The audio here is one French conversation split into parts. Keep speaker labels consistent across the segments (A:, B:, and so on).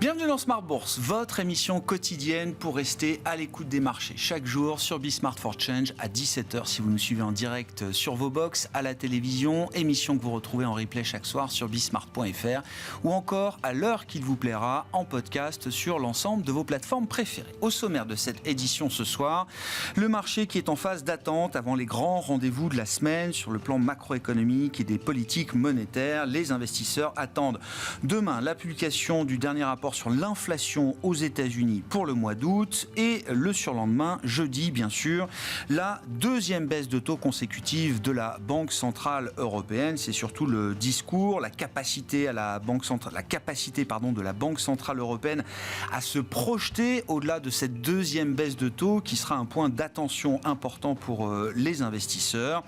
A: Bienvenue dans Smart Bourse, votre émission quotidienne pour rester à l'écoute des marchés. Chaque jour sur Bismart for Change à 17h si vous nous suivez en direct sur vos box, à la télévision, émission que vous retrouvez en replay chaque soir sur bismart.fr ou encore à l'heure qu'il vous plaira en podcast sur l'ensemble de vos plateformes préférées. Au sommaire de cette édition ce soir, le marché qui est en phase d'attente avant les grands rendez-vous de la semaine sur le plan macroéconomique et des politiques monétaires. Les investisseurs attendent demain la publication du dernier rapport sur l'inflation aux États-Unis pour le mois d'août et le surlendemain, jeudi bien sûr, la deuxième baisse de taux consécutive de la Banque Centrale Européenne. C'est surtout le discours, la capacité de la Banque Centrale Européenne à se projeter au-delà de cette deuxième baisse de taux qui sera un point d'attention important pour les investisseurs.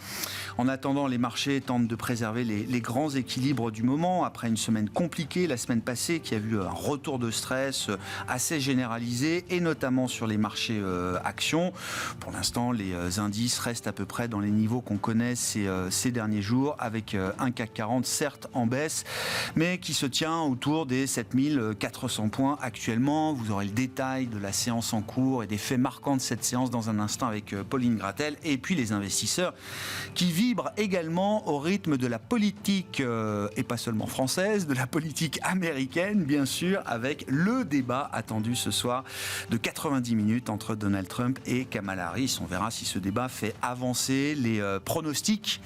A: En attendant, les marchés tentent de préserver les grands équilibres du moment après une semaine compliquée la semaine passée qui a vu un retour de stress assez généralisé et notamment sur les marchés actions. Pour l'instant, les indices restent à peu près dans les niveaux qu'on connaît ces derniers jours avec un CAC 40 certes en baisse mais qui se tient autour des 7400 points actuellement. Vous aurez le détail de la séance en cours et des faits marquants de cette séance dans un instant avec Pauline Gratel et puis les investisseurs qui vibrent également au rythme de la politique et pas seulement française, de la politique américaine bien sûr, avec le débat attendu ce soir de 90 minutes entre Donald Trump et Kamala Harris. On verra si ce débat fait avancer les pronostics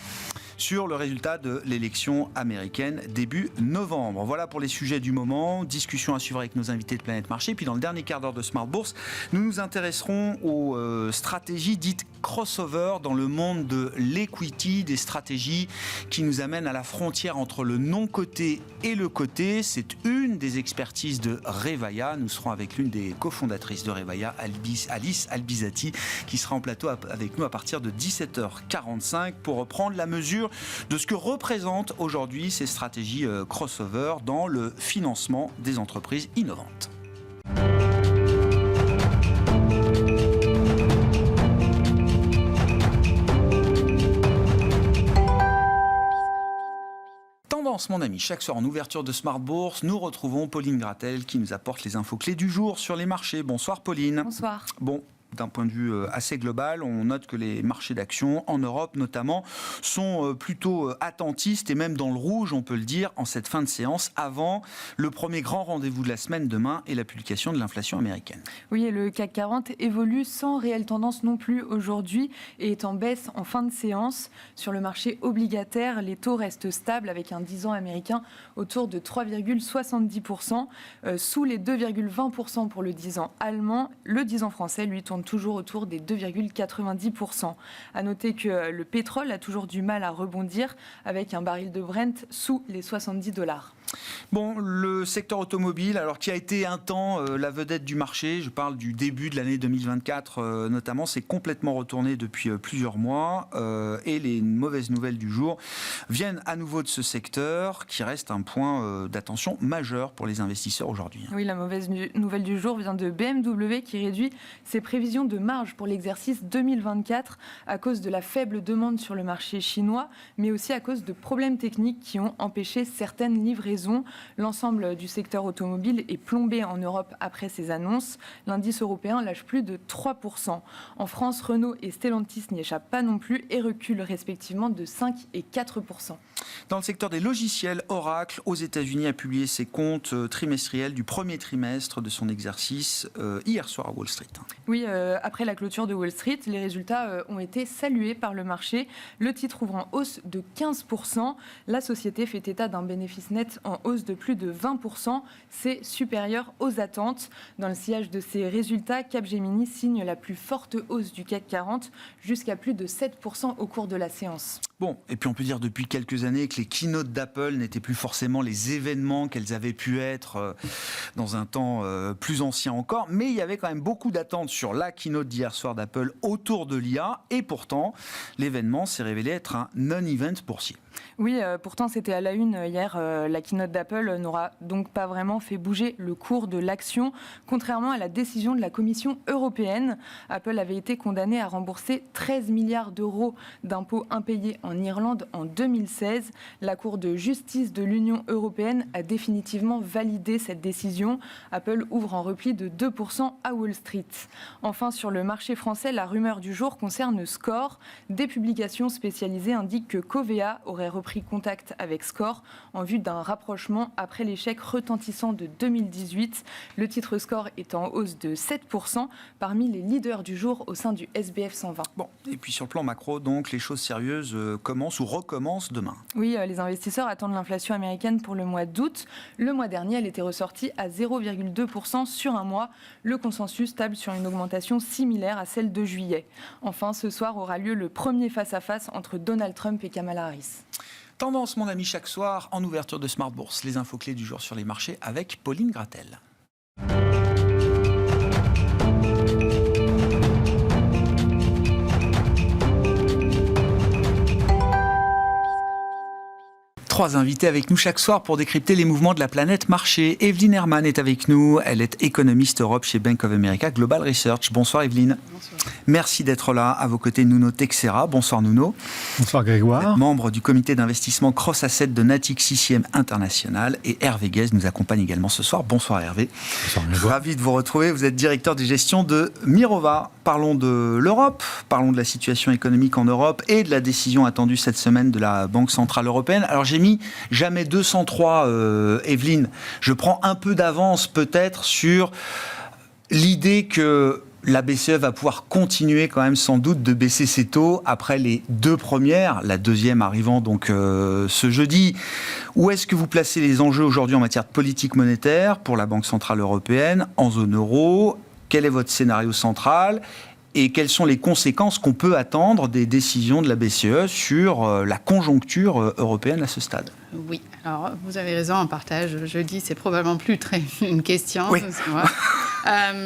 A: sur le résultat de l'élection américaine début novembre. Voilà pour les sujets du moment. Discussion à suivre avec nos invités de Planète Marché. Puis dans le dernier quart d'heure de Smart Bourse, nous nous intéresserons aux stratégies dites crossover dans le monde de l'equity, des stratégies qui nous amènent à la frontière entre le non-coté et le coté. C'est une des expertises de Revalia. Nous serons avec l'une des cofondatrices de Revalia, Alice Albizati, qui sera en plateau avec nous à partir de 17h45 pour reprendre la mesure de ce que représentent aujourd'hui ces stratégies crossover dans le financement des entreprises innovantes. Tendance, mon ami, chaque soir en ouverture de Smart Bourse, nous retrouvons Pauline Gratel qui nous apporte les infos clés du jour sur les marchés. Bonsoir Pauline.
B: Bonsoir.
A: Bon, d'un point de vue assez global, on note que les marchés d'actions, en Europe notamment, sont plutôt attentistes et même dans le rouge, on peut le dire, en cette fin de séance, avant le premier grand rendez-vous de la semaine demain et la publication de l'inflation américaine.
B: Oui, et le CAC 40 évolue sans réelle tendance non plus aujourd'hui et est en baisse en fin de séance. Sur le marché obligataire, les taux restent stables avec un 10 ans américain autour de 3,70%, sous les 2,20% pour le 10 ans allemand. Le 10 ans français, lui, tourne toujours autour des 2,90%. À noter que le pétrole a toujours du mal à rebondir avec un baril de Brent sous les $70.
A: Bon, le secteur automobile, alors qui a été un temps la vedette du marché, je parle du début de l'année 2024 notamment, c'est complètement retourné depuis plusieurs mois et les mauvaises nouvelles du jour viennent à nouveau de ce secteur qui reste un point d'attention majeur pour les investisseurs aujourd'hui.
B: Oui, la mauvaise nouvelle du jour vient de BMW qui réduit ses prévisions de marge pour l'exercice 2024 à cause de la faible demande sur le marché chinois, mais aussi à cause de problèmes techniques qui ont empêché certaines livraisons. L'ensemble du secteur automobile est plombé en Europe après ces annonces. L'indice européen lâche plus de 3%. En France, Renault et Stellantis n'y échappent pas non plus et reculent respectivement de 5 et 4%.
A: Dans le secteur des logiciels, Oracle aux États-Unis a publié ses comptes trimestriels du premier trimestre de son exercice hier soir à Wall Street.
B: Oui, après la clôture de Wall Street, les résultats ont été salués par le marché. Le titre ouvre en hausse de 15%. La société fait état d'un bénéfice net en hausse de plus de 20%. C'est supérieur aux attentes. Dans le sillage de ces résultats, Capgemini signe la plus forte hausse du CAC 40 jusqu'à plus de 7% au cours de la séance.
A: Bon, et puis on peut dire depuis quelques années que les keynotes d'Apple n'étaient plus forcément les événements qu'elles avaient pu être dans un temps plus ancien encore, mais il y avait quand même beaucoup d'attentes sur la keynote d'hier soir d'Apple autour de l'IA, et pourtant, l'événement s'est révélé être un non-event boursier.
B: Oui, pourtant c'était à la une hier, la keynote d'Apple n'aura donc pas vraiment fait bouger le cours de l'action, contrairement à la décision de la Commission européenne. Apple avait été condamné à rembourser 13 milliards d'euros d'impôts impayés en Irlande en 2016. La Cour de justice de l'Union européenne a définitivement validé cette décision. Apple ouvre en repli de 2% à Wall Street. Enfin, sur le marché français, la rumeur du jour concerne Score. Des publications spécialisées indiquent que Covéa aurait repris contact avec Score en vue d'un rapprochement après l'échec retentissant de 2018. Le titre Score est en hausse de 7% parmi les leaders du jour au sein du SBF 120.
A: Bon, et puis sur le plan macro, donc les choses sérieuses commencent ou recommencent demain.
B: Oui, les investisseurs attendent l'inflation américaine pour le mois d'août. Le mois dernier, elle était ressortie à 0,2% sur un mois. Le consensus table sur une augmentation similaire à celle de juillet. Enfin, ce soir aura lieu le premier face-à-face entre Donald Trump et Kamala Harris.
A: Tendance, mon ami, chaque soir en ouverture de Smart Bourse. Les infos clés du jour sur les marchés avec Pauline Gratel. Trois invités avec nous chaque soir pour décrypter les mouvements de la planète marché. Evelyne Hermann est avec nous. Elle est économiste Europe chez Bank of America Global Research. Bonsoir Evelyne.
C: Bonsoir.
A: Merci d'être là. À vos côtés, Nuno Teixeira. Bonsoir Nuno.
C: Bonsoir Grégoire.
A: Vous êtes membre du comité d'investissement Cross Asset de Natixis CCM International. Et Hervé Guez nous accompagne également ce soir. Bonsoir Hervé.
C: Bonsoir Grégoire.
A: Ravi de vous retrouver. Vous êtes directeur de gestion de Mirova. Parlons de l'Europe, parlons de la situation économique en Europe et de la décision attendue cette semaine de la Banque Centrale Européenne. Alors j'ai mis jamais 203, Evelyne. Je prends un peu d'avance peut-être sur l'idée que la BCE va pouvoir continuer quand même sans doute de baisser ses taux après les deux premières, la deuxième arrivant donc ce jeudi. Où est-ce que vous placez les enjeux aujourd'hui en matière de politique monétaire pour la Banque Centrale Européenne en zone euro ? Quel est votre scénario central et quelles sont les conséquences qu'on peut attendre des décisions de la BCE sur la conjoncture européenne à ce stade ?
D: Oui, alors vous avez raison, on partage jeudi, c'est probablement plus très une question.
A: Oui.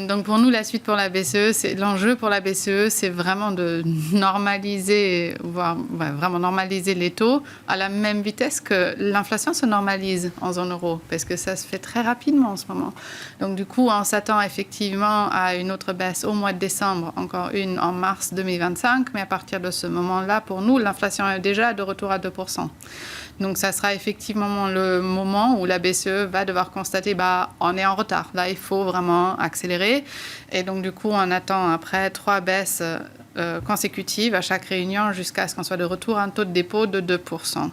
D: Donc pour nous, la suite pour la BCE, l'enjeu pour la BCE, c'est vraiment de normaliser, voire vraiment normaliser les taux à la même vitesse que l'inflation se normalise en zone euro, parce que ça se fait très rapidement en ce moment. Donc du coup, on s'attend effectivement à une autre baisse au mois de décembre, encore une en mars 2025, mais à partir de ce moment-là, pour nous, l'inflation est déjà de retour à 2%. Donc, ça sera effectivement le moment où la BCE va devoir constater, on est en retard. Là, il faut vraiment accélérer. Et donc, du coup, on attend après 3 baisses consécutives à chaque réunion jusqu'à ce qu'on soit de retour à un taux de dépôt de 2%.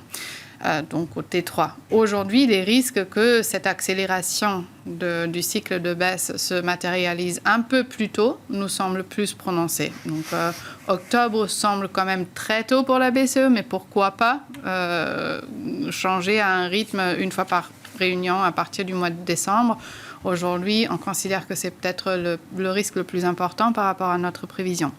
D: Donc au T3. Aujourd'hui, les risques que cette accélération du cycle de baisse se matérialise un peu plus tôt nous semblent plus prononcés. Donc octobre semble quand même très tôt pour la BCE, mais pourquoi pas changer à un rythme une fois par réunion à partir du mois de décembre. Aujourd'hui, on considère que c'est peut-être le risque le plus important par rapport à notre prévision.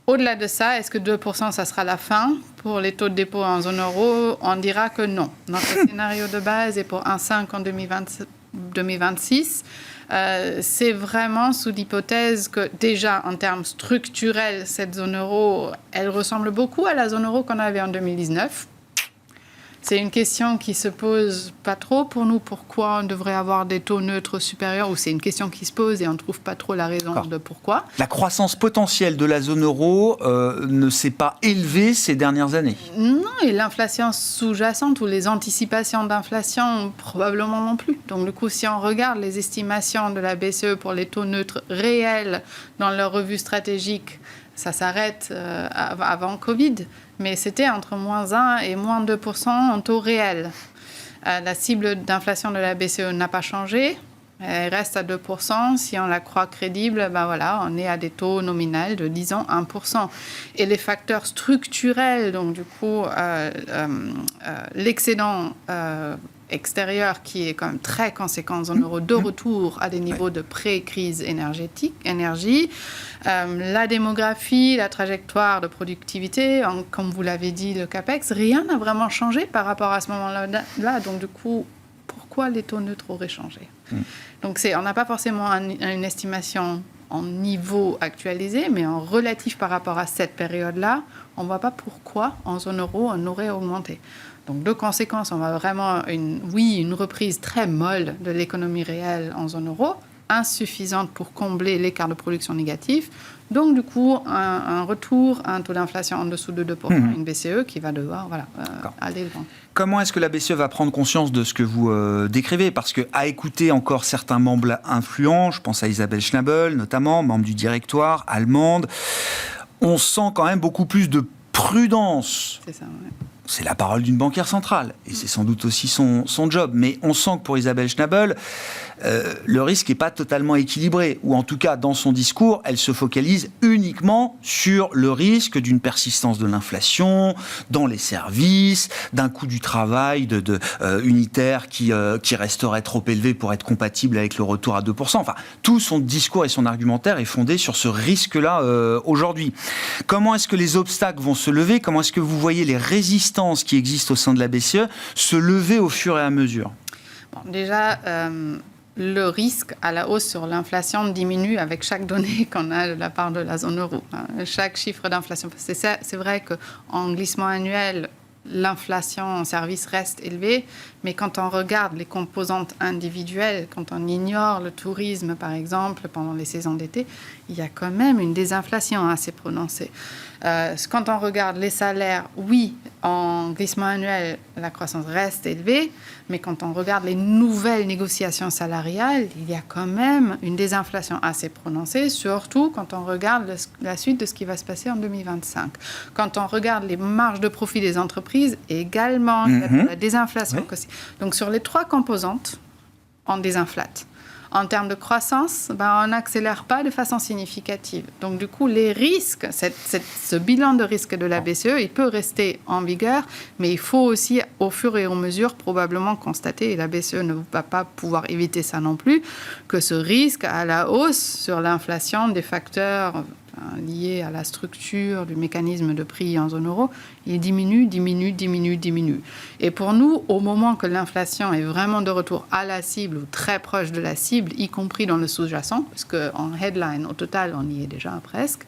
D: Au-delà de ça, est-ce que 2%, ça sera la fin pour les taux de dépôt en zone euro? On dira que non. Notre scénario de base est pour 1,5 en 2026. C'est vraiment sous l'hypothèse que déjà, en termes structurels, cette zone euro, elle ressemble beaucoup à la zone euro qu'on avait en 2019. C'est une question qui se pose pas trop pour nous. Pourquoi on devrait avoir des taux neutres supérieurs? Ou c'est une question qui se pose et on ne trouve pas trop la raison de pourquoi.
A: La croissance potentielle de la zone euro ne s'est pas élevée ces dernières années.
D: Non, et l'inflation sous-jacente ou les anticipations d'inflation, probablement non plus. Donc du coup, si on regarde les estimations de la BCE pour les taux neutres réels dans leur revue stratégique, ça s'arrête avant Covid. Mais c'était entre moins 1 et moins 2% en taux réel. La cible d'inflation de la BCE n'a pas changé. Elle reste à 2%. Si on la croit crédible, on est à des taux nominaux de, disons, 1%. Et les facteurs structurels, donc du coup, l'excédent extérieur qui est quand même très conséquent en zone euro, de retour à des niveaux de pré-crise énergie, la démographie, la trajectoire de productivité, comme vous l'avez dit, le CAPEX, rien n'a vraiment changé par rapport à ce moment-là. Donc du coup, pourquoi les taux neutres auraient changé? Donc on n'a pas forcément une estimation en niveau actualisé, mais en relatif par rapport à cette période-là, on ne voit pas pourquoi en zone euro on aurait augmenté. Donc, de conséquence, on voit vraiment une reprise très molle de l'économie réelle en zone euro, insuffisante pour combler l'écart de production négatif. Donc, du coup, un retour à un taux d'inflation en dessous de 2%, une BCE qui va devoir aller loin.
A: Comment est-ce que la BCE va prendre conscience de ce que vous décrivez ? Parce qu'à écouter encore certains membres influents, je pense à Isabelle Schnabel notamment, membre du directoire allemande, on sent quand même beaucoup plus de prudence.
D: C'est ça, ouais.
A: C'est la parole d'une banquière centrale, et c'est sans doute aussi son job. Mais on sent que pour Isabelle Schnabel, le risque n'est pas totalement équilibré. Ou en tout cas, dans son discours, elle se focalise uniquement sur le risque d'une persistance de l'inflation dans les services, d'un coût du travail unitaire qui resterait trop élevé pour être compatible avec le retour à 2%. Enfin, tout son discours et son argumentaire est fondé sur ce risque-là aujourd'hui. Comment est-ce que les obstacles vont se lever ? Comment est-ce que vous voyez les résistances qui existent au sein de la BCE se lever au fur et à mesure ?
D: Déjà, le risque à la hausse sur l'inflation diminue avec chaque donnée qu'on a de la part de la zone euro. Chaque chiffre d'inflation. C'est vrai qu'en glissement annuel, l'inflation en service reste élevée, mais quand on regarde les composantes individuelles, quand on ignore le tourisme, par exemple, pendant les saisons d'été, il y a quand même une désinflation assez prononcée. Quand on regarde les salaires, oui, en glissement annuel, la croissance reste élevée, mais quand on regarde les nouvelles négociations salariales, il y a quand même une désinflation assez prononcée, surtout quand on regarde la suite de ce qui va se passer en 2025. Quand on regarde les marges de profit des entreprises, également, il y a la désinflation. Oui. Donc, sur les 3 composantes, on désinflate. En termes de croissance, on n'accélère pas de façon significative. Donc, du coup, les risques, ce bilan de risque de la BCE, il peut rester en vigueur, mais il faut aussi, au fur et à mesure, probablement constater, et la BCE ne va pas pouvoir éviter ça non plus, que ce risque à la hausse sur l'inflation des facteurs liés à la structure du mécanisme de prix en zone euro, il diminue. Et pour nous, au moment que l'inflation est vraiment de retour à la cible ou très proche de la cible, y compris dans le sous-jacent, parce qu'en headline, au total, on y est déjà presque,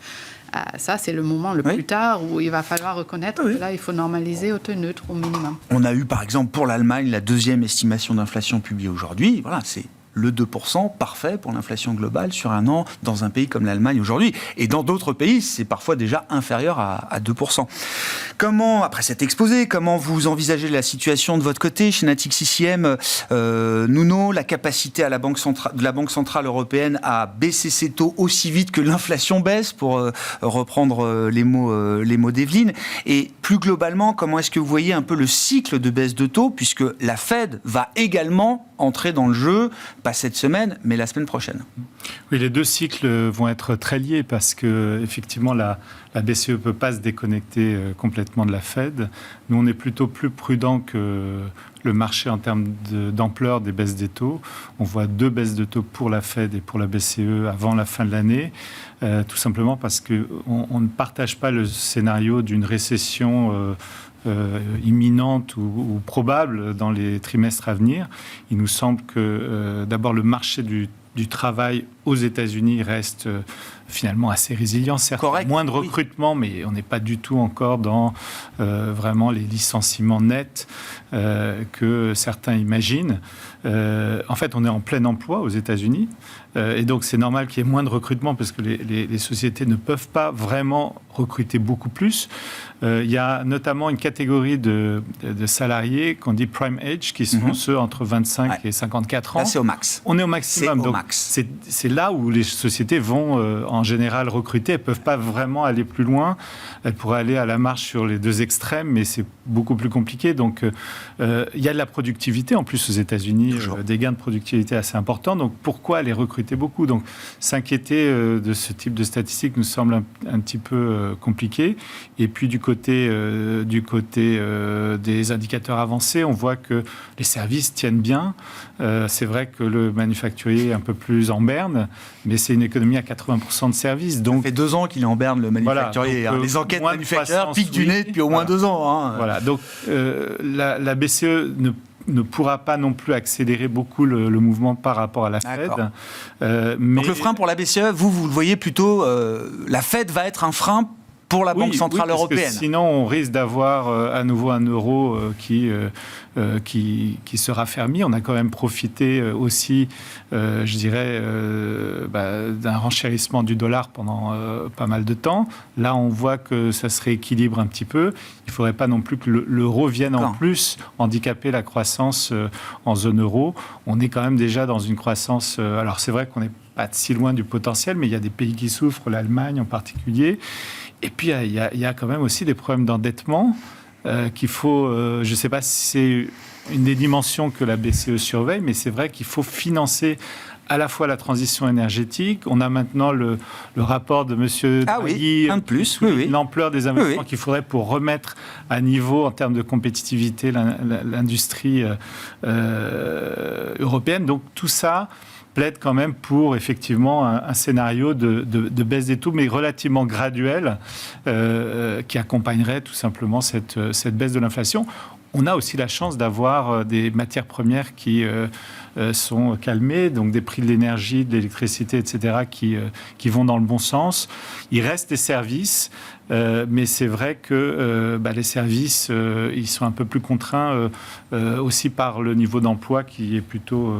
D: ça, c'est le moment le plus tard où il va falloir reconnaître que là, il faut normaliser au taux neutre au minimum.
A: On a eu, par exemple, pour l'Allemagne, la 2e estimation d'inflation publiée aujourd'hui. Voilà, c'est le 2% parfait pour l'inflation globale sur un an dans un pays comme l'Allemagne aujourd'hui. Et dans d'autres pays, c'est parfois déjà inférieur à 2%. Comment, après cet exposé, comment vous envisagez la situation de votre côté chez Natixis IM, Nuno, la capacité de la Banque Centrale Européenne à baisser ses taux aussi vite que l'inflation baisse, pour reprendre les mots d'Evelyne. Et plus globalement, comment est-ce que vous voyez un peu le cycle de baisse de taux, puisque la Fed va également entrer dans le jeu, pas cette semaine, mais la semaine prochaine.
C: Oui, les 2 cycles vont être très liés parce que effectivement la BCE ne peut pas se déconnecter complètement de la Fed. Nous, on est plutôt plus prudent que le marché en termes d'ampleur des baisses des taux. On voit 2 baisses de taux pour la Fed et pour la BCE avant la fin de l'année, tout simplement parce qu'on ne partage pas le scénario d'une récession imminente ou probable dans les trimestres à venir. Il nous semble que d'abord le marché du travail aux États-Unis reste finalement assez résilient. Certes, correct, moins de recrutement, mais on n'est pas du tout encore dans vraiment les licenciements nets que certains imaginent. En fait, on est en plein emploi aux États-Unis. Et donc, c'est normal qu'il y ait moins de recrutement parce que les sociétés ne peuvent pas vraiment recruter beaucoup plus. Il y a notamment une catégorie de salariés qu'on dit prime age, qui sont ceux entre 25 et 54 ans.
A: Là, c'est au max.
C: On est au maximum. Donc, c'est là où les sociétés vont en général recruter. Elles ne peuvent pas vraiment aller plus loin. Elles pourraient aller à la marge sur les 2 extrêmes, mais c'est beaucoup plus compliqué. Donc, il y a de la productivité en plus aux États-Unis, des gains de productivité assez importants. Donc, pourquoi les recruter beaucoup? Donc, s'inquiéter de ce type de statistiques nous semble un petit peu compliqué. Et puis, du côté des indicateurs avancés, on voit que les services tiennent bien. C'est vrai que le manufacturier est un peu plus en berne, mais c'est une économie à 80% de services. Donc,
A: ça fait 2 ans qu'il est en berne, le manufacturier.
C: Voilà,
A: les enquêtes manufacturières piquent du nez depuis au moins 2 ans.
C: Voilà, donc la BCE ne pourra pas non plus accélérer beaucoup le mouvement par rapport à la Fed.
A: Donc le frein pour la BCE, vous le voyez plutôt, la Fed va être un frein pour la Banque Centrale Européenne.
C: Sinon, on risque d'avoir à nouveau un euro qui se raffermit. On a quand même profité aussi, je dirais, d'un renchérissement du dollar pendant pas mal de temps. Là, on voit que ça se rééquilibre un petit peu. Il ne faudrait pas non plus que l'euro vienne en plus handicaper la croissance en zone euro. On est quand même déjà dans une croissance... alors, c'est vrai qu'on n'est pas si loin du potentiel, mais il y a des pays qui souffrent, l'Allemagne en particulier. Et puis, il y a quand même aussi des problèmes d'endettement qu'il faut... je ne sais pas si c'est une des dimensions que la BCE surveille, mais c'est vrai qu'il faut financer à la fois la transition énergétique. On a maintenant le rapport de M. Draghi,
A: un de plus,
C: l'ampleur des investissements qu'il faudrait pour remettre à niveau, en termes de compétitivité, l'industrie européenne. Donc, tout ça plaide quand même pour effectivement un scénario de baisse des taux, mais relativement graduel, qui accompagnerait tout simplement cette baisse de l'inflation. On a aussi la chance d'avoir des matières premières qui sont calmées, donc des prix de l'énergie, de l'électricité, etc., qui vont dans le bon sens. Il reste des services, mais c'est vrai que les services, ils sont un peu plus contraints aussi par le niveau d'emploi qui est plutôt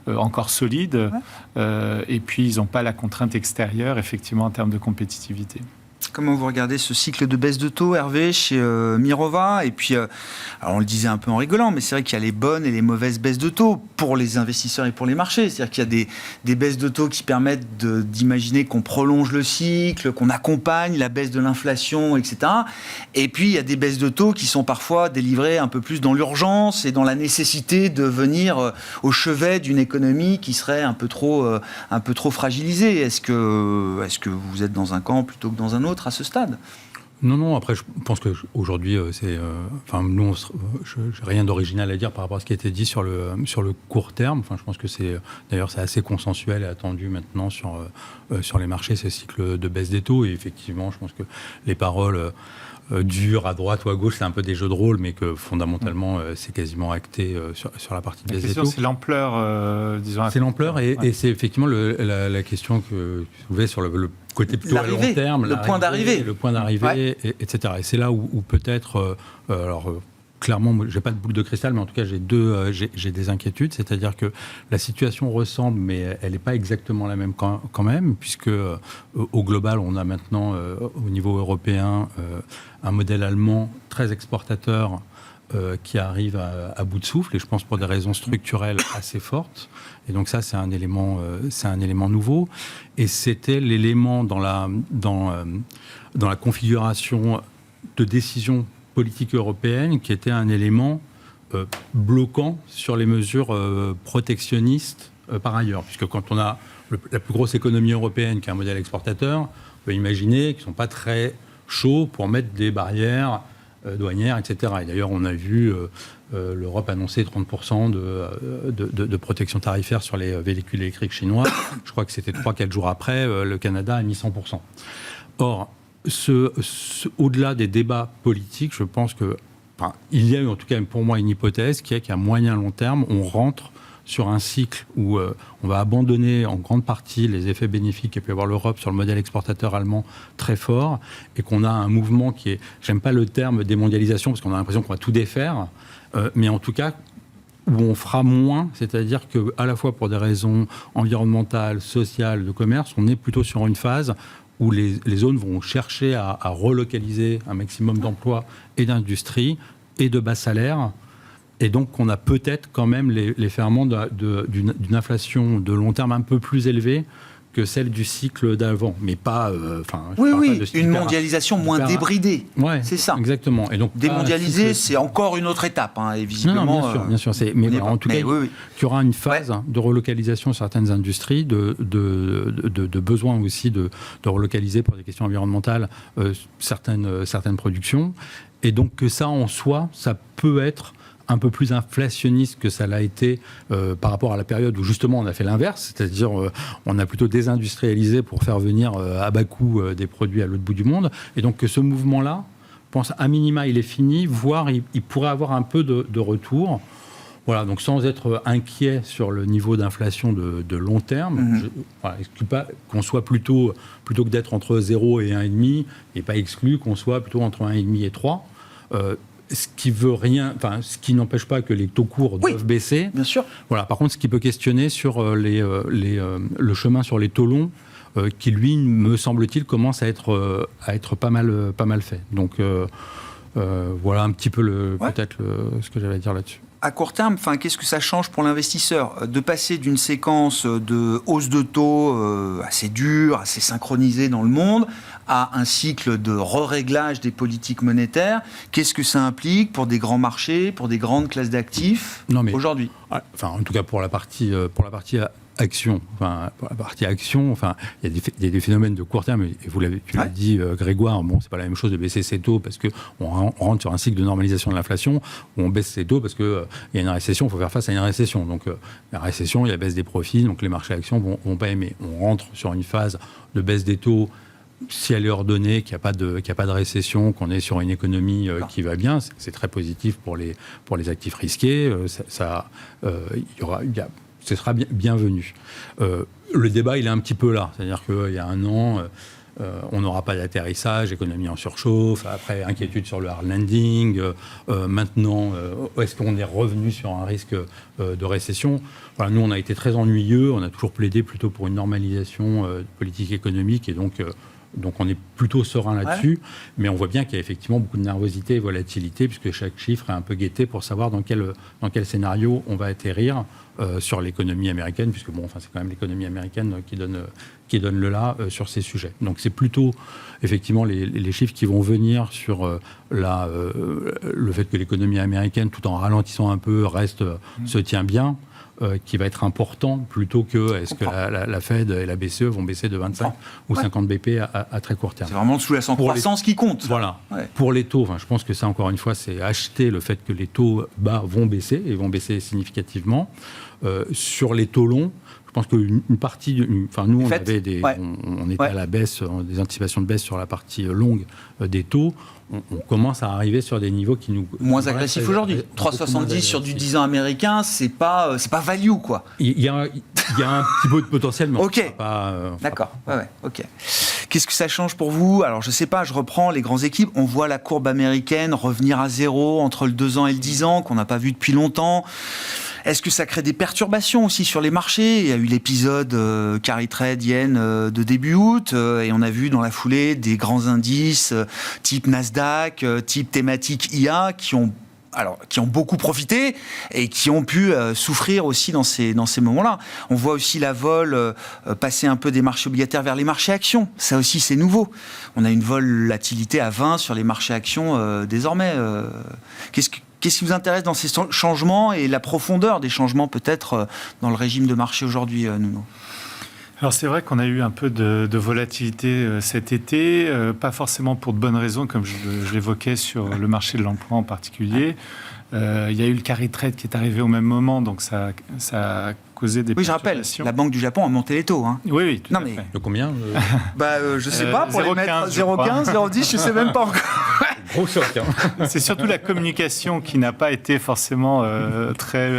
C: encore solide. Et puis, ils n'ont pas la contrainte extérieure, effectivement, en termes de compétitivité.
A: Comment vous regardez ce cycle de baisse de taux, Hervé, chez Mirova? Et puis, alors on le disait un peu en rigolant, mais c'est vrai qu'il y a les bonnes et les mauvaises baisses de taux pour les investisseurs et pour les marchés. C'est-à-dire qu'il y a des baisses de taux qui permettent d'imaginer qu'on prolonge le cycle, qu'on accompagne la baisse de l'inflation, etc. Et puis, il y a des baisses de taux qui sont parfois délivrées un peu plus dans l'urgence et dans la nécessité de venir au chevet d'une économie qui serait un peu trop fragilisée. Est-ce que vous êtes dans un camp plutôt que dans un autre à ce stade?
E: Non, après, je pense qu'aujourd'hui, nous, je n'ai rien d'original à dire par rapport à ce qui a été dit sur le court terme. Enfin, je pense que c'est assez consensuel et attendu maintenant sur les marchés, ces cycles de baisse des taux. Et effectivement, je pense que les paroles dures à droite ou à gauche, c'est un peu des jeux de rôle, mais que fondamentalement, c'est quasiment acté sur la partie de baisse des taux.
C: C'est l'ampleur, disons.
E: C'est l'ampleur et c'est effectivement la question que vous avez sur le côté plutôt à long terme,
A: le point d'arrivée,
E: etc. Et c'est là où peut-être, clairement, je n'ai pas de boule de cristal, mais en tout cas, j'ai des inquiétudes. C'est-à-dire que la situation ressemble, mais elle n'est pas exactement la même quand même, puisque au global, on a maintenant, au niveau européen, un modèle allemand très exportateur qui arrive à bout de souffle, et je pense pour des raisons structurelles assez fortes. Et donc ça, c'est un élément nouveau. Et c'était l'élément dans la configuration de décision politique européenne qui était un élément bloquant sur les mesures protectionnistes par ailleurs. Puisque quand on a la plus grosse économie européenne qui est un modèle exportateur, on peut imaginer qu'ils ne sont pas très chauds pour mettre des barrières douanières, etc. Et d'ailleurs, on a vu l'Europe annoncer 30% de protection tarifaire sur les véhicules électriques chinois. Je crois que c'était 3-4 jours après, le Canada a mis 100%. Or, au-delà des débats politiques, je pense il y a eu en tout cas pour moi une hypothèse qui est qu'à moyen long terme, on rentre sur un cycle où on va abandonner en grande partie les effets bénéfiques qu'a pu avoir l'Europe sur le modèle exportateur allemand très fort, et qu'on a un mouvement qui est, j'aime pas le terme démondialisation parce qu'on a l'impression qu'on va tout défaire, mais en tout cas où on fera moins, c'est-à-dire qu'à la fois pour des raisons environnementales, sociales, de commerce, on est plutôt sur une phase où les zones vont chercher à relocaliser un maximum d'emplois et d'industrie et de bas salaires. Et donc, on a peut-être quand même les ferments d'une inflation de long terme un peu plus élevée que celle du cycle d'avant, mais pas...
A: une mondialisation moins débridée.
E: Ouais,
A: c'est ça.
E: Exactement. Et donc,
A: démondialiser, c'est encore une autre étape, et visiblement...
E: Non, bien sûr. Mais en tout cas, il y aura une phase de relocalisation de certaines industries, de besoin aussi de relocaliser pour des questions environnementales certaines productions. Et donc, que ça, en soi, ça peut être un peu plus inflationniste que ça l'a été par rapport à la période où justement on a fait l'inverse, c'est-à-dire on a plutôt désindustrialisé pour faire venir à bas coût des produits à l'autre bout du monde. Et donc que ce mouvement-là, je pense à minima il est fini, voire il pourrait avoir un peu de retour. Voilà, donc sans être inquiet sur le niveau d'inflation de long terme, exclu pas qu'on soit plutôt que d'être entre 0 et 1,5, et pas exclu qu'on soit plutôt entre 1,5 et 3. Ce qui n'empêche pas que les taux courts doivent baisser.
A: Bien sûr.
E: Voilà. Par contre, ce qui peut questionner sur le chemin sur les taux longs, qui lui, me semble-t-il, commence à être pas mal fait. Donc voilà un petit peu peut-être ce que j'avais à dire là-dessus.
A: À court terme, qu'est-ce que ça change pour l'investisseur de passer d'une séquence de hausse de taux assez dure, assez synchronisée dans le monde, à un cycle de re-réglage des politiques monétaires? Qu'est-ce que ça implique pour des grands marchés, pour des grandes classes d'actifs aujourd'hui?
E: En tout cas, pour la partie action, pour la partie action, il y a des phénomènes de court terme, et tu l'as dit, Grégoire, c'est pas la même chose de baisser ses taux parce qu'on rentre sur un cycle de normalisation de l'inflation, où on baisse ses taux parce qu'il y a une récession, il faut faire face à une récession. Donc la récession, il y a baisse des profits, donc les marchés actions vont pas aimer. On rentre sur une phase de baisse des taux, si elle est ordonnée, qu'il n'y a pas de récession, qu'on est sur une économie qui va bien, c'est très positif pour les actifs risqués. Ce sera bienvenu. Le débat, il est un petit peu là. C'est-à-dire qu'il y a un an, on n'aura pas d'atterrissage, économie en surchauffe, après inquiétude sur le hard landing. Maintenant, est-ce qu'on est revenu sur un risque de récession? Voilà, nous, on a été très ennuyeux. On a toujours plaidé plutôt pour une normalisation politique économique, et donc on est plutôt serein là-dessus, mais on voit bien qu'il y a effectivement beaucoup de nervosité et volatilité, puisque chaque chiffre est un peu guetté pour savoir dans quel scénario on va atterrir sur l'économie américaine, puisque c'est quand même l'économie américaine qui donne le là sur ces sujets. Donc c'est plutôt effectivement les chiffres qui vont venir sur le fait que l'économie américaine, tout en ralentissant un peu, se tient bien, qui va être important, plutôt que est-ce que la Fed et la BCE vont baisser de 25 ou 50 BP à très court terme.
A: C'est vraiment le sous-jacent croissance qui compte.
E: Voilà. Pour les taux, je pense que ça, encore une fois, c'est acheter le fait que les taux bas vont baisser, et vont baisser significativement. Sur les taux longs, je pense qu'une partie... nous, on avait on était à la baisse, des anticipations de baisse sur la partie longue des taux. On commence à arriver sur des niveaux qui nous...
A: Moins agressifs aujourd'hui. 3,70 sur du 10 ans américain, c'est pas value, quoi.
E: Il y a un petit peu de potentiel, mais
A: D'accord. Ok. Qu'est-ce que ça change pour vous? Alors, je sais pas, je reprends les grandes équipes. On voit la courbe américaine revenir à zéro entre le 2 ans et le 10 ans, qu'on n'a pas vu depuis longtemps. Est-ce que ça crée des perturbations aussi sur les marchés? Il y a eu l'épisode carry trade yen de début août, et on a vu dans la foulée des grands indices type Nasdaq, type thématique IA qui ont beaucoup profité et qui ont pu souffrir aussi dans ces moments-là. On voit aussi la vol passer un peu des marchés obligataires vers les marchés actions. Ça aussi, c'est nouveau. On a une volatilité à 20 sur les marchés actions désormais. Qu'est-ce qui vous intéresse dans ces changements et la profondeur des changements peut-être dans le régime de marché aujourd'hui, Nuno?
C: Alors c'est vrai qu'on a eu un peu de volatilité cet été, pas forcément pour de bonnes raisons, comme je l'évoquais sur le marché de l'emploi en particulier. Il y a eu le carry trade qui est arrivé au même moment, donc ça a causé des perturbations.
A: Je rappelle, la Banque du Japon a monté les taux.
C: Oui, tout à fait.
E: De combien
A: je sais pas, pour les mettre 0,15, 0,10, je sais même pas encore.
E: Gros choc.
C: C'est surtout la communication qui n'a pas été forcément très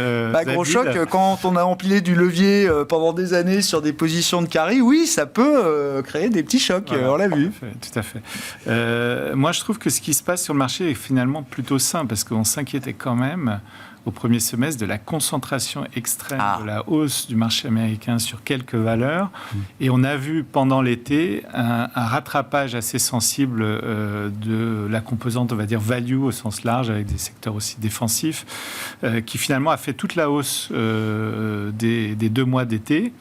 A: gros choc, quand on a empilé du levier pendant des années sur des positions de carry, oui, ça peut créer des petits chocs, on l'a vu.
C: Tout à fait. Moi, je trouve que ce qui se passe sur le marché est finalement plutôt sain, parce qu'on s'inquiétait quand même au premier semestre de la concentration extrême de la hausse du marché américain sur quelques valeurs. Et on a vu pendant l'été un rattrapage assez sensible de la composante, on va dire, value au sens large, avec des secteurs aussi défensifs, qui finalement a fait toute la hausse des 2 mois d'été,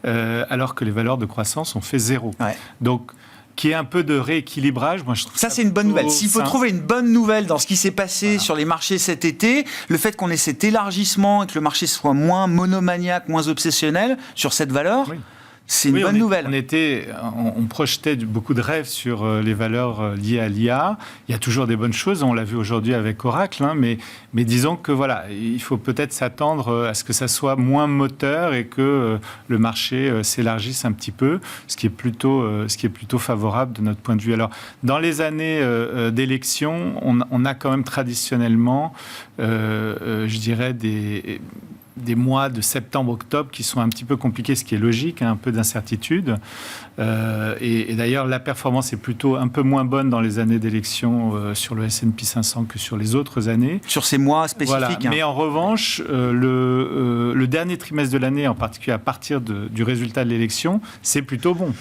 C: alors que les valeurs de croissance ont fait 0. Donc, qui est un peu de rééquilibrage. Moi, je trouve
A: ça c'est une bonne nouvelle. S'il faut trouver une bonne nouvelle dans ce qui s'est passé sur les marchés cet été, le fait qu'on ait cet élargissement et que le marché soit moins monomaniaque, moins obsessionnel sur cette valeur, C'est une bonne nouvelle.
C: On projetait beaucoup de rêves sur les valeurs liées à l'IA. Il y a toujours des bonnes choses, on l'a vu aujourd'hui avec Oracle, mais disons que voilà, il faut peut-être s'attendre à ce que ça soit moins moteur et que le marché s'élargisse un petit peu, ce qui est plutôt favorable de notre point de vue. Alors, dans les années d'élection, on a quand même traditionnellement, je dirais, des mois de septembre-octobre qui sont un petit peu compliqués, ce qui est logique, un peu d'incertitude. Et d'ailleurs, la performance est plutôt un peu moins bonne dans les années d'élection sur le S&P 500 que sur les autres années.
A: Sur ces mois spécifiques.
C: Voilà. Mais en revanche, le dernier trimestre de l'année, en particulier à partir du résultat de l'élection, c'est plutôt bon.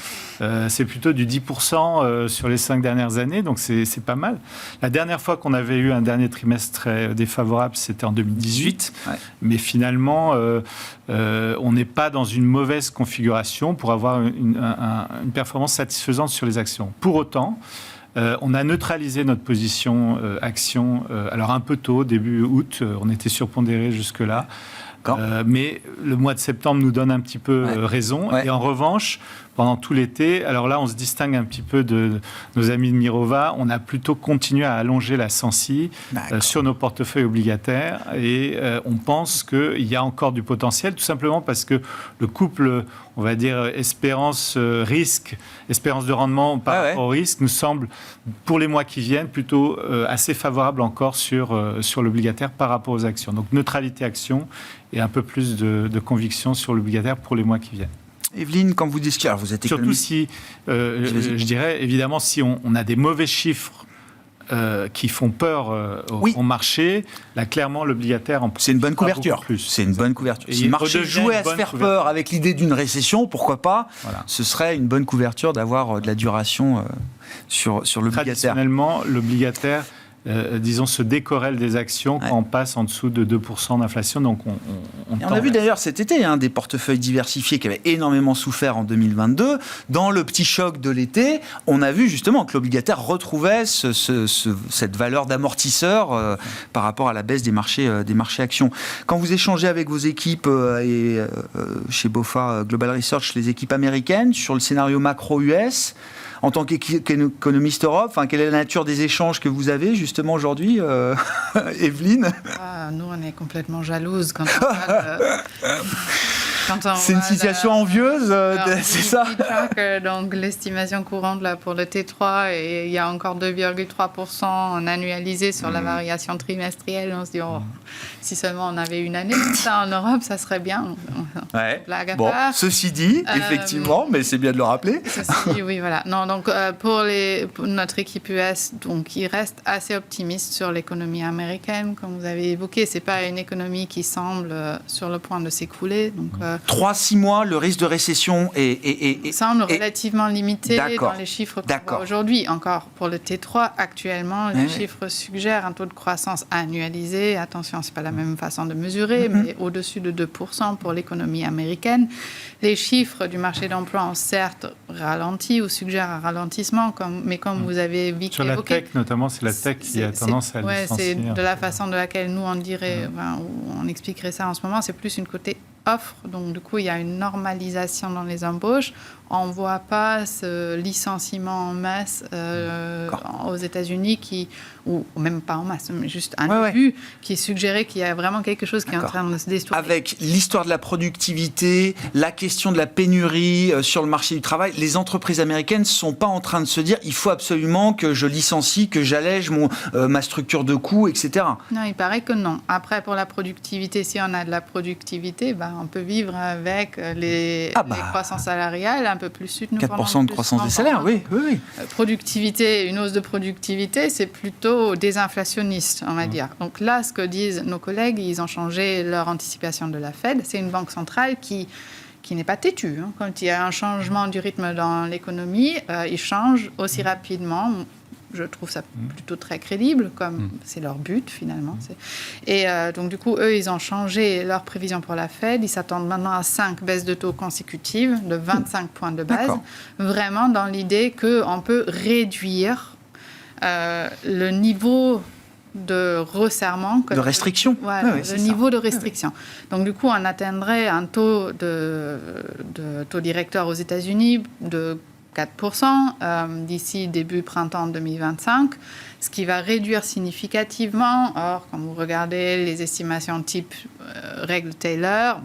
C: C'est plutôt du 10% sur les 5 dernières années, donc c'est pas mal. La dernière fois qu'on avait eu un dernier trimestre très défavorable, c'était en 2018. Ouais. Mais finalement, on n'est pas dans une mauvaise configuration pour avoir une performance satisfaisante sur les actions. Pour autant, on a neutralisé notre position action, alors un peu tôt, début août, on était surpondéré jusque-là. Mais le mois de septembre nous donne un petit peu raison. Ouais. Et en revanche, pendant tout l'été, alors là, on se distingue un petit peu de nos amis de Mirova. On a plutôt continué à allonger la Sensi sur nos portefeuilles obligataires. Et on pense qu'il y a encore du potentiel, tout simplement parce que le couple, on va dire, espérance-risque, espérance de rendement par rapport au risque, nous semble, pour les mois qui viennent, plutôt assez favorable encore sur l'obligataire par rapport aux actions. Donc, neutralité action et un peu plus de conviction sur l'obligataire pour les mois qui viennent.
A: Evelyne, quand vous dites... Alors vous êtes économiste.
C: Surtout si, je dirais, évidemment, si on a des mauvais chiffres qui font peur au marché, là, clairement, l'obligataire...
A: C'est une bonne couverture. C'est une bonne couverture. Si le marché jouait à se faire peur avec l'idée d'une récession, pourquoi pas ? Voilà. Ce serait une bonne couverture d'avoir de la duration sur l'obligataire.
C: Traditionnellement, l'obligataire... disons, se décorrèle des actions quand on passe en dessous de 2% d'inflation. Donc
A: on a vu d'ailleurs cet été des portefeuilles diversifiés qui avaient énormément souffert en 2022. Dans le petit choc de l'été, on a vu justement que l'obligataire retrouvait cette valeur d'amortisseur par rapport à la baisse des marchés actions. Quand vous échangez avec vos équipes chez BofA Global Research, les équipes américaines, sur le scénario macro-US, en tant qu'économiste Europe, quelle est la nature des échanges que vous avez justement aujourd'hui, Evelyne ?
D: Nous, on est complètement jalouses quand on parle
A: c'est une situation envieuse, c'est ça ?
D: Donc l'estimation courante là, pour le T3, et il y a encore 2,3% en annualisé sur la variation trimestrielle. On se dit, si seulement on avait une année comme ça en Europe, ça serait bien.
A: Blague à part. Ceci dit, effectivement, mais c'est bien de le rappeler.
D: Oui, voilà. Non, donc pour notre équipe US, donc il reste assez optimiste sur l'économie américaine, comme vous avez évoqué. C'est pas une économie qui semble sur le point de s'écrouler. Donc
A: 3-6 mois, le risque de récession
D: semble relativement limité dans les chiffres qu'on voit aujourd'hui. Encore pour le T3, actuellement, les chiffres suggèrent un taux de croissance annualisé. Attention, c'est pas la même façon de mesurer, mais au-dessus de 2% pour l'économie américaine. Les chiffres du marché d'emploi ont certes ralenti ou suggèrent un ralentissement, mais comme vous avez vite
C: sur
D: évoqué...
C: la tech, notamment, c'est la tech qui a tendance à licencier.
D: C'est de la façon de laquelle nous, on dirait, on expliquerait ça en ce moment, c'est plus une côté offre. Donc, du coup, il y a une normalisation dans les embauches. On ne voit pas ce licenciement en masse aux États-Unis ou même pas en masse, mais juste un début qui suggérait qu'il y a vraiment quelque chose qui est en train de se détruire.
A: Avec l'histoire de la productivité, la question de la pénurie sur le marché du travail, les entreprises américaines ne sont pas en train de se dire il faut absolument que je licencie, que j'allège ma structure de coûts, etc.
D: Non, il paraît que non. Après, pour la productivité, si on a de la productivité, on peut vivre avec les croissances salariales un peu plus soutenues.
A: 4% de croissance des salaires, oui.
D: Productivité, une hausse de productivité, c'est plutôt désinflationniste, on va dire. Donc là, ce que disent nos collègues, ils ont changé leur anticipation de la Fed. C'est une banque centrale qui n'est pas têtue. Quand il y a un changement du rythme dans l'économie, ils changent aussi rapidement. Je trouve ça plutôt très crédible, comme c'est leur but finalement. Et donc du coup, eux, ils ont changé leur prévision pour la Fed. Ils s'attendent maintenant à 5 baisses de taux consécutives de 25 points de base. Vraiment dans l'idée qu'on peut réduire le niveau de resserrement.
A: De restriction.
D: Le niveau de restriction. Donc, du coup, on atteindrait un taux de taux directeur aux États-Unis de 4% d'ici début printemps 2025, ce qui va réduire significativement. Or, quand vous regardez les estimations type règle Taylor,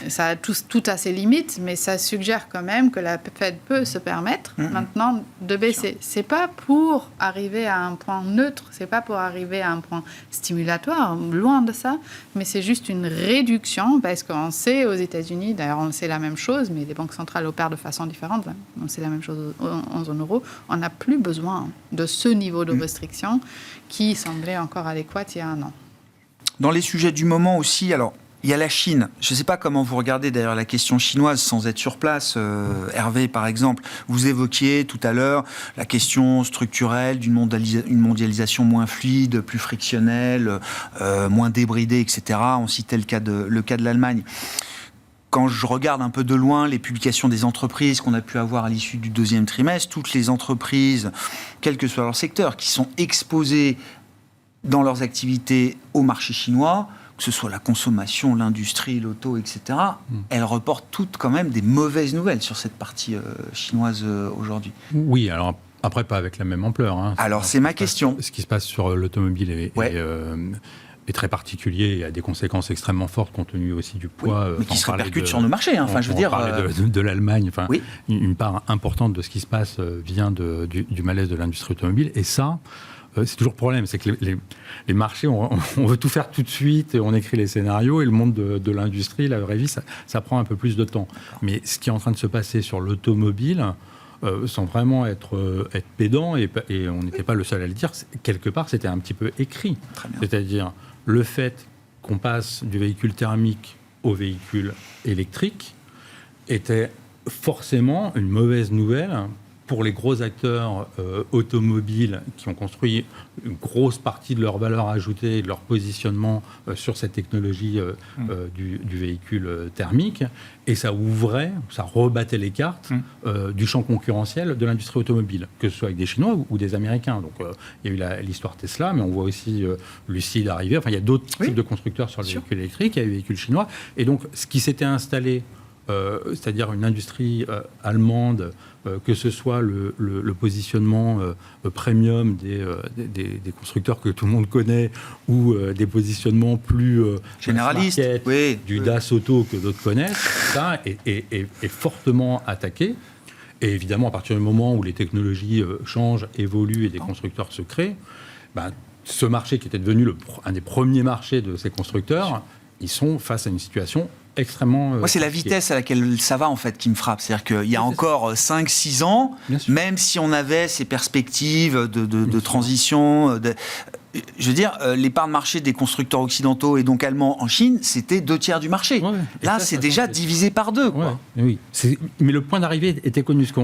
D: ça a tout à ses limites, mais ça suggère quand même que la Fed peut se permettre maintenant de baisser. C'est pas pour arriver à un point neutre, c'est pas pour arriver à un point stimulatoire, loin de ça, mais c'est juste une réduction, parce qu'on sait aux États-Unis, d'ailleurs on sait la même chose, mais les banques centrales opèrent de façon différente, on sait la même chose en zone euro, on n'a plus besoin de ce niveau de restriction qui semblait encore adéquat il y a un an.
A: Dans les sujets du moment aussi, alors il y a la Chine. Je ne sais pas comment vous regardez d'ailleurs la question chinoise sans être sur place. Hervé, par exemple, vous évoquiez tout à l'heure la question structurelle d'une mondialisation moins fluide, plus frictionnelle, moins débridée, etc. On citait le cas de l'Allemagne. Quand je regarde un peu de loin les publications des entreprises qu'on a pu avoir à l'issue du deuxième trimestre, toutes les entreprises, quel que soit leur secteur, qui sont exposées dans leurs activités au marché chinois, que ce soit la consommation, l'industrie, l'auto, etc., elles reportent toutes quand même des mauvaises nouvelles sur cette partie chinoise aujourd'hui.
E: Oui, alors après, pas avec la même ampleur. Hein.
A: Alors, c'est ma question.
E: Ce qui se passe sur l'automobile est très particulier et a des conséquences extrêmement fortes compte tenu aussi du poids.
A: Mais qui se répercute sur nos marchés. Enfin, je veux dire,
E: de l'Allemagne. Enfin, une part importante de ce qui se passe vient du malaise de l'industrie automobile. Et ça, c'est toujours le problème. C'est que les marchés, on veut tout faire tout de suite et on écrit les scénarios. Et le monde de l'industrie, la vraie vie, ça prend un peu plus de temps. Mais ce qui est en train de se passer sur l'automobile, sans vraiment être pédant, et on n'était pas le seul à le dire, quelque part, c'était un petit peu écrit. C'est-à-dire le fait qu'on passe du véhicule thermique au véhicule électrique était forcément une mauvaise nouvelle pour les gros acteurs automobiles qui ont construit une grosse partie de leur valeur ajoutée et de leur positionnement sur cette technologie du véhicule thermique. Et ça rebattait les cartes du champ concurrentiel de l'industrie automobile, que ce soit avec des Chinois ou des Américains. Donc il y a eu l'histoire Tesla, mais on voit aussi Lucid arriver. Enfin, il y a d'autres types de constructeurs sur le véhicule électrique, il y a eu les véhicules chinois. Et donc, ce qui s'était installé, c'est-à-dire une industrie allemande, que ce soit le positionnement premium des constructeurs que tout le monde connaît ou des positionnements plus
A: généralistes,
E: du Das Auto que d'autres connaissent, ça est fortement attaqué. Et évidemment, à partir du moment où les technologies changent, évoluent et des constructeurs se créent, ce marché qui était devenu un des premiers marchés de ces constructeurs, ils sont face à une situation extrêmement...
A: Moi, c'est la vitesse à laquelle ça va, en fait, qui me frappe. C'est-à-dire qu'il y a encore 5-6 ans, même si on avait ces perspectives de transition... Je veux dire, les parts de marché des constructeurs occidentaux et donc allemands en Chine, c'était 2/3 du marché. Là, c'est déjà divisé par 2. Quoi.
E: Oui. Mais le point d'arrivée était connu. Ce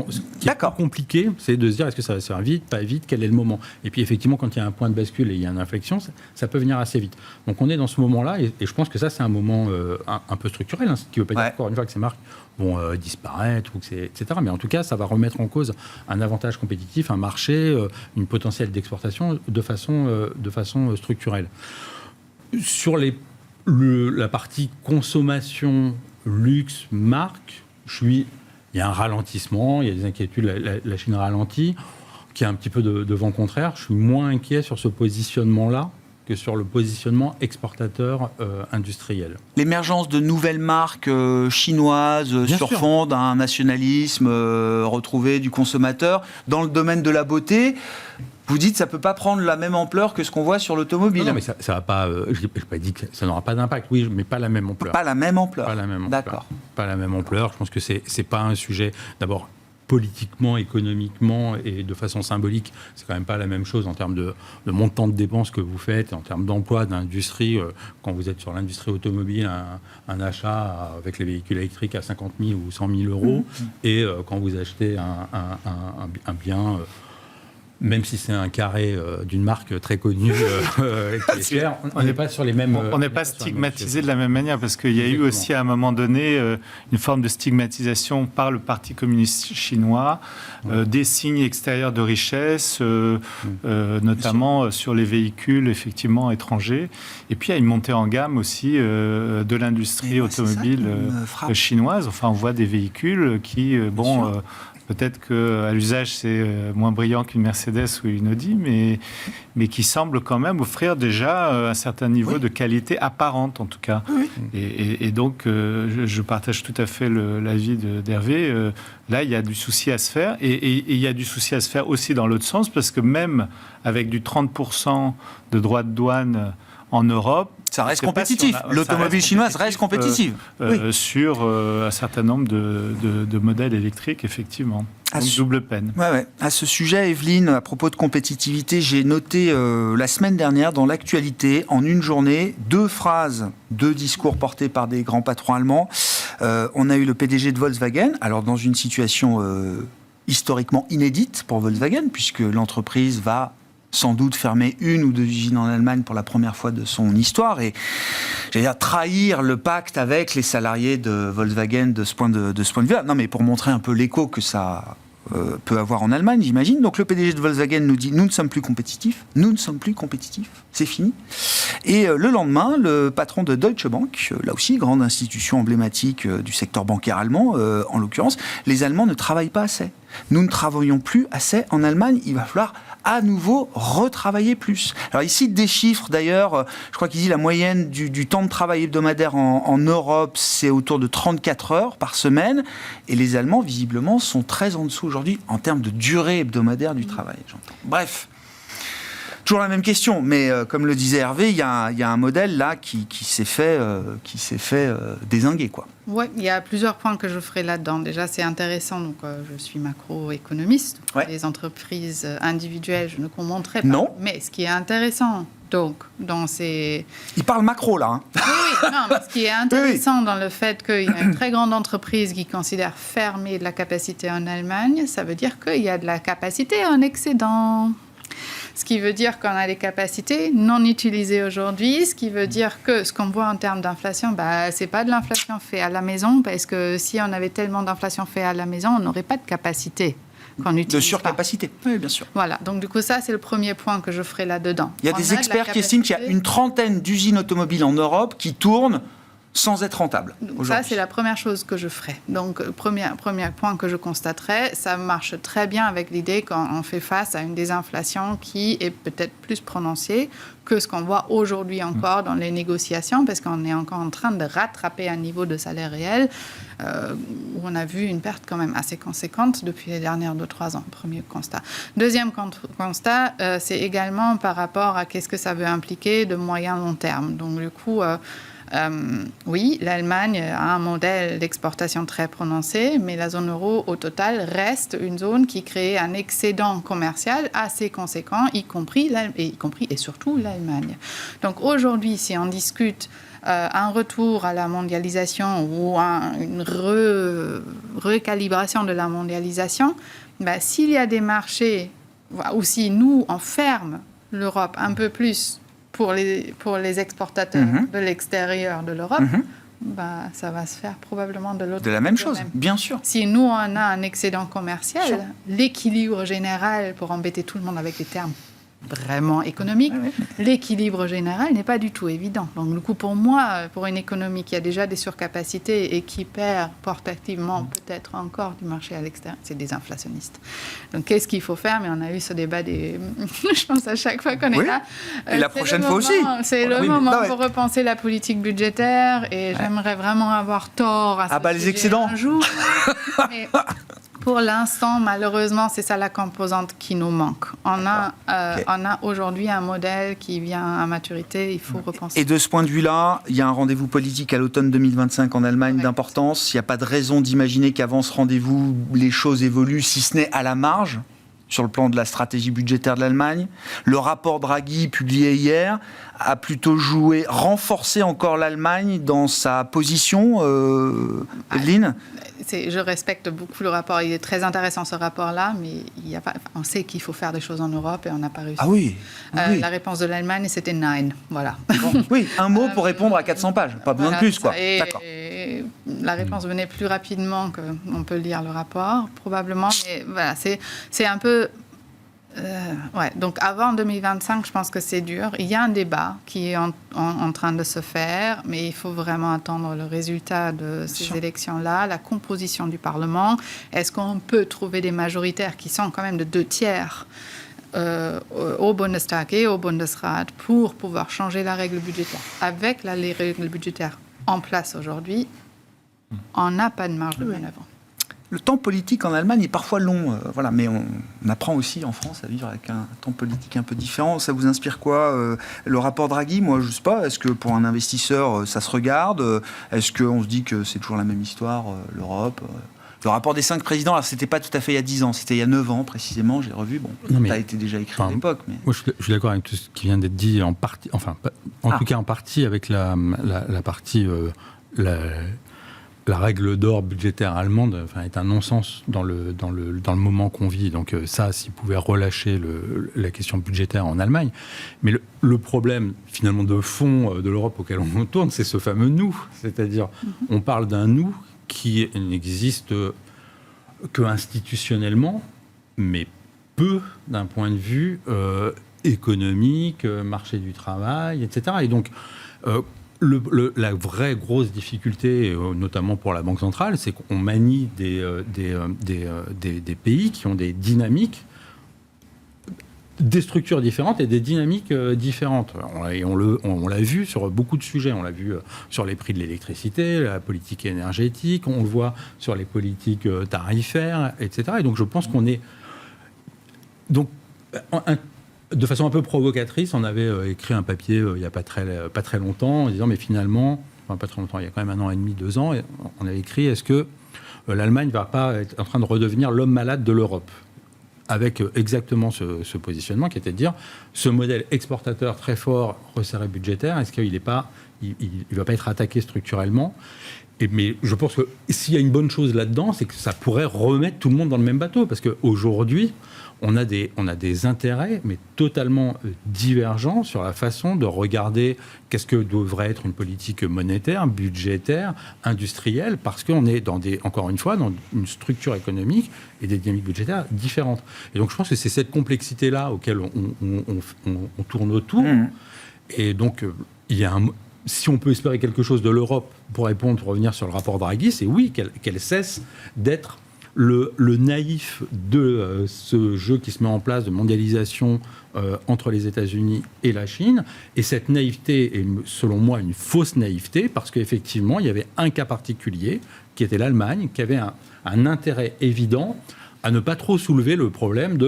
E: qui est compliqué, c'est de se dire, est-ce que ça va se faire vite, pas vite, quel est le moment? Et puis, effectivement, quand il y a un point de bascule et il y a une inflexion, ça peut venir assez vite. Donc, on est dans ce moment-là, et je pense que ça, c'est un moment un peu structurel, ce qui ne veut pas dire encore une fois que ces marques vont disparaître, etc. Mais en tout cas, ça va remettre en cause un avantage compétitif, un marché, une potentielle d'exportation de façon structurelle. Sur la partie consommation, luxe, marque, il y a un ralentissement, il y a des inquiétudes, la Chine ralentit, qui a un petit peu de vent contraire. Je suis moins inquiet sur ce positionnement-là que sur le positionnement exportateur industriel.
A: L'émergence de nouvelles marques chinoises sur fond d'un nationalisme retrouvé du consommateur dans le domaine de la beauté, vous dites que ça ne peut pas prendre la même ampleur que ce qu'on voit sur l'automobile.
E: Non, mais ça va pas... je n'ai pas dit que ça n'aura pas d'impact, oui, mais pas la même ampleur.
A: Pas la même ampleur.
E: Pas la même ampleur.
A: D'accord.
E: Pas la même ampleur. Je pense que c'est pas un sujet... D'abord, politiquement, économiquement et de façon symbolique, c'est quand même pas la même chose en termes de montant de dépenses que vous faites, en termes d'emploi, d'industrie. Quand vous êtes sur l'industrie automobile, un achat avec les véhicules électriques à 50 000 ou 100 000 euros, et quand vous achetez un bien même si c'est un carré d'une marque très connue qui est cher, on n'est pas sur les mêmes...
C: On n'est pas stigmatisé de la même manière, parce qu'il y a eu aussi à un moment donné une forme de stigmatisation par le Parti communiste chinois, des signes extérieurs de richesse, notamment sur les véhicules effectivement étrangers. Et puis il y a une montée en gamme aussi de l'industrie automobile chinoise. Enfin, on voit des véhicules qui, peut-être qu'à l'usage, c'est moins brillant qu'une Mercedes ou une Audi, mais qui semblent quand même offrir déjà un certain niveau de qualité apparente, en tout cas.
A: Oui.
C: Et donc, je partage tout à fait l'avis d'Hervé. Là, il y a du souci à se faire. Et il y a du souci à se faire aussi dans l'autre sens, parce que même avec du 30% de droits de douane en Europe,
A: ça reste compétitif. L'automobile chinoise reste compétitive.
C: Sur un certain nombre de modèles électriques, effectivement. Donc, double peine.
A: Ouais. À ce sujet, Evelyne, à propos de compétitivité, j'ai noté la semaine dernière dans l'actualité, en une journée, 2 phrases, 2 discours portés par des grands patrons allemands. On a eu le PDG de Volkswagen, alors dans une situation historiquement inédite pour Volkswagen, puisque l'entreprise va sans doute fermer 1 ou 2 usines en Allemagne pour la première fois de son histoire et j'allais dire trahir le pacte avec les salariés de Volkswagen de ce point de vue-là. Non, mais pour montrer un peu l'écho que ça peut avoir en Allemagne, j'imagine. Donc le PDG de Volkswagen nous dit « Nous ne sommes plus compétitifs, c'est fini ». Et le lendemain, le patron de Deutsche Bank, là aussi, grande institution emblématique du secteur bancaire allemand, en l'occurrence, les Allemands ne travaillent pas assez. Nous ne travaillons plus assez en Allemagne, il va falloir à nouveau retravailler plus. Alors il cite des chiffres d'ailleurs, je crois qu'il dit la moyenne du temps de travail hebdomadaire en Europe, c'est autour de 34 heures par semaine, et les Allemands visiblement sont très en dessous aujourd'hui en termes de durée hebdomadaire du travail. Bref. Toujours la même question, mais comme le disait Hervé, il y a un modèle là qui s'est fait dézinguer, quoi.
D: Oui, il y a plusieurs points que je ferai là-dedans. Déjà, c'est intéressant. Donc, je suis macroéconomiste. Les entreprises individuelles, je ne commenterai pas.
A: Non.
D: Mais ce qui est intéressant, donc, dans ces...
A: Il parle macro, là. Hein.
D: Oui. Non, mais ce qui est intéressant dans le fait qu'il y a une très grande entreprise qui considère fermer de la capacité en Allemagne, ça veut dire qu'il y a de la capacité en excédent. Ce qui veut dire qu'on a des capacités non utilisées aujourd'hui, ce qui veut dire que ce qu'on voit en termes d'inflation, c'est pas de l'inflation faite à la maison, parce que si on avait tellement d'inflation faite à la maison, on n'aurait pas de capacité qu'on utilise.
A: De surcapacité, oui, bien sûr.
D: Voilà, donc du coup, ça, c'est le premier point que je ferai là-dedans.
A: Il y a des experts qui estiment qu'il y a une trentaine d'usines automobiles en Europe qui tournent sans être rentable.
D: Ça, c'est la première chose que je ferai. Donc, premier point que je constaterai, ça marche très bien avec l'idée qu'on fait face à une désinflation qui est peut-être plus prononcée que ce qu'on voit aujourd'hui encore dans les négociations, parce qu'on est encore en train de rattraper un niveau de salaire réel où on a vu une perte quand même assez conséquente depuis les dernières 2-3 ans. Premier constat. Deuxième constat, c'est également par rapport à qu'est-ce que ça veut impliquer de moyen-long terme. Donc, du coup... oui, l'Allemagne a un modèle d'exportation très prononcé, mais la zone euro, au total, reste une zone qui crée un excédent commercial assez conséquent, y compris et surtout l'Allemagne. Donc aujourd'hui, si on discute un retour à la mondialisation ou une recalibration de la mondialisation, s'il y a des marchés, ou si nous, on ferme l'Europe un peu plus pour les exportateurs de l'extérieur de l'Europe, ça va se faire probablement de l'autre côté.
A: De la même chose, bien sûr.
D: Si nous, on a un excédent commercial, l'équilibre général, pour embêter tout le monde avec des termes vraiment économiques, l'équilibre général n'est pas du tout évident. Donc, du coup, pour moi, pour une économie qui a déjà des surcapacités et qui porte activement peut-être encore du marché à l'extérieur, c'est désinflationniste. Donc, qu'est-ce qu'il faut faire? Mais on a eu ce débat je pense à chaque fois qu'on est là.
A: Et la prochaine fois aussi.
D: C'est le moment pour repenser la politique budgétaire et j'aimerais vraiment avoir tort à ce
A: les excédents
D: un jour. Mais pour l'instant, malheureusement, c'est ça la composante qui nous manque. On a aujourd'hui un modèle qui vient à maturité, il faut repenser.
A: Et de ce point de vue-là, il y a un rendez-vous politique à l'automne 2025 en Allemagne d'importance. Il n'y a pas de raison d'imaginer qu'avant ce rendez-vous, les choses évoluent, si ce n'est à la marge. sur le plan de la stratégie budgétaire de l'Allemagne. Le rapport Draghi publié hier a plutôt renforcé encore l'Allemagne dans sa position, Evelyne.
D: Je respecte beaucoup le rapport. Il est très intéressant ce rapport-là, mais on sait qu'il faut faire des choses en Europe et on n'a pas réussi.
A: Ah oui, oui.
D: La réponse de l'Allemagne, c'était 9. Voilà.
A: Bon, oui, un mot pour répondre à 400 pages. Pas besoin de plus, quoi. D'accord.
D: Et la réponse venait plus rapidement qu'on peut lire le rapport, probablement. Mais voilà, c'est un peu... donc avant 2025, je pense que c'est dur. Il y a un débat qui est en train de se faire, mais il faut vraiment attendre le résultat de ces élections-là, la composition du Parlement. Est-ce qu'on peut trouver des majoritaires qui sont quand même de 2/3 au Bundestag et au Bundesrat pour pouvoir changer la règle budgétaire? Avec les règles budgétaires en place aujourd'hui, on n'a pas de marge de manœuvre.
A: Le temps politique en Allemagne est parfois long, voilà, mais on apprend aussi en France à vivre avec un temps politique un peu différent. Ça vous inspire quoi, le rapport Draghi? Moi, je ne sais pas. Est-ce que pour un investisseur, ça se regarde? Est-ce qu'on se dit que c'est toujours la même histoire, l'Europe? Le rapport des 5 présidents, alors c'était pas tout à fait il y a 10 ans, c'était il y a 9 ans précisément, j'ai revu. Bon, ça a été déjà écrit à l'époque. Mais...
E: Moi, je suis d'accord avec tout ce qui vient d'être dit en partie, enfin, en tout cas en partie avec la partie... La règle d'or budgétaire allemande est un non-sens dans le moment qu'on vit. Donc ça, s'ils pouvaient relâcher la question budgétaire en Allemagne. Mais le problème, finalement, de fond de l'Europe auquel on tourne, c'est ce fameux « nous ». C'est-à-dire, on parle d'un « nous » qui n'existe que institutionnellement, mais peu d'un point de vue économique, marché du travail, etc. Et donc... la vraie grosse difficulté, notamment pour la Banque centrale, c'est qu'on manie des pays qui ont des dynamiques, des structures différentes et des dynamiques différentes. Et on l'a vu sur beaucoup de sujets. On l'a vu sur les prix de l'électricité, la politique énergétique, on le voit sur les politiques tarifaires, etc. Et donc je pense qu'on est... Donc, de façon un peu provocatrice, on avait écrit un papier il n'y a pas très longtemps en disant, mais finalement, pas très longtemps, il y a quand même 1 an et demi, 2 ans, et on avait écrit, est-ce que l'Allemagne ne va pas être en train de redevenir l'homme malade de l'Europe? Avec exactement ce positionnement qui était de dire, ce modèle exportateur très fort, resserré budgétaire, est-ce qu'il ne va pas être attaqué structurellement? Mais je pense que s'il y a une bonne chose là-dedans, c'est que ça pourrait remettre tout le monde dans le même bateau. Parce qu'aujourd'hui, on a des intérêts, mais totalement divergents sur la façon de regarder qu'est-ce que devrait être une politique monétaire, budgétaire, industrielle, parce qu'on est encore une fois, dans une structure économique et des dynamiques budgétaires différentes. Et donc, je pense que c'est cette complexité-là auquel on tourne autour. Et donc, si on peut espérer quelque chose de l'Europe pour revenir sur le rapport Draghi, c'est oui, qu'elle cesse d'être le naïf de ce jeu qui se met en place de mondialisation entre les États-Unis et la Chine. Et cette naïveté est, selon moi, une fausse naïveté, parce qu'effectivement, il y avait un cas particulier, qui était l'Allemagne, qui avait un intérêt évident à ne pas trop soulever le problème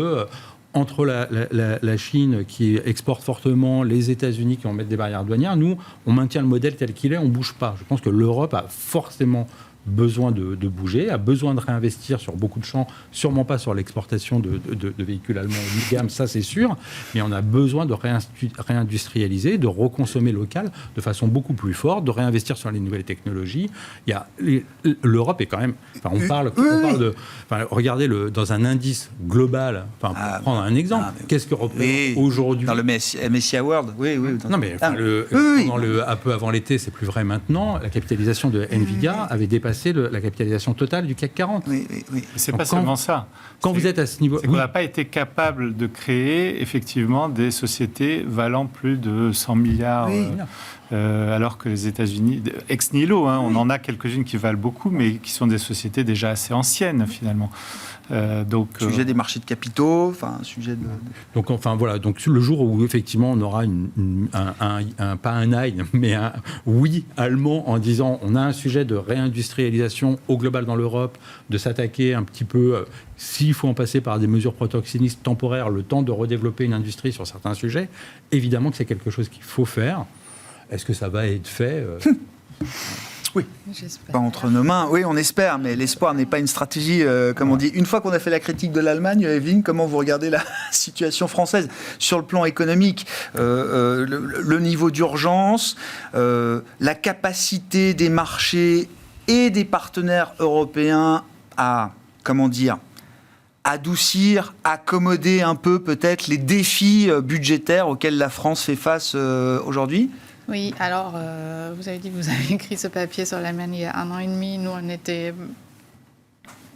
E: entre la Chine qui exporte fortement, les États-Unis qui vont mettre des barrières douanières. Nous, on maintient le modèle tel qu'il est, on ne bouge pas. Je pense que l'Europe a forcément besoin de bouger, a besoin de réinvestir sur beaucoup de champs, sûrement pas sur l'exportation de véhicules allemands haut de gamme, ça c'est sûr, mais on a besoin de réindustrialiser, de reconsommer local de façon beaucoup plus forte, de réinvestir sur les nouvelles technologies. L'Europe est quand même... on parle de... regardez, dans un indice global, pour prendre un exemple, qu'est-ce que représente aujourd'hui...
A: Dans le MSCI World,
E: un peu avant l'été, c'est plus vrai maintenant, la capitalisation de Nvidia avait dépassé la capitalisation totale du CAC 40.
A: Oui.
C: C'est pas seulement ça.
E: Quand vous êtes à ce niveau...
C: C'est qu'on n'a pas été capable de créer, effectivement, des sociétés valant plus de 100 milliards, alors que les États-Unis, ex nihilo, on en a quelques-unes qui valent beaucoup, mais qui sont des sociétés déjà assez anciennes, finalement.
A: Sujet des marchés de capitaux, sujet de...
E: Donc le jour où effectivement on aura pas un nein, mais un oui allemand en disant on a un sujet de réindustrialisation au global dans l'Europe, de s'attaquer un petit peu, s'il faut en passer par des mesures protectionnistes temporaires, le temps de redévelopper une industrie sur certains sujets, évidemment que c'est quelque chose qu'il faut faire. Est-ce que ça va être fait
A: Oui,
D: J'espère.
A: pas entre nos mains. Oui, on espère, mais l'espoir n'est pas une stratégie, comme on dit. Une fois qu'on a fait la critique de l'Allemagne, Evelyne, comment vous regardez la situation française sur le plan économique, le niveau d'urgence, la capacité des marchés et des partenaires européens à, comment dire, adoucir, accommoder un peu peut-être les défis budgétaires auxquels la France fait face aujourd'hui?
D: Oui, alors, vous avez dit que vous avez écrit ce papier sur l'Allemagne il y a 1 an et demi. Nous, on était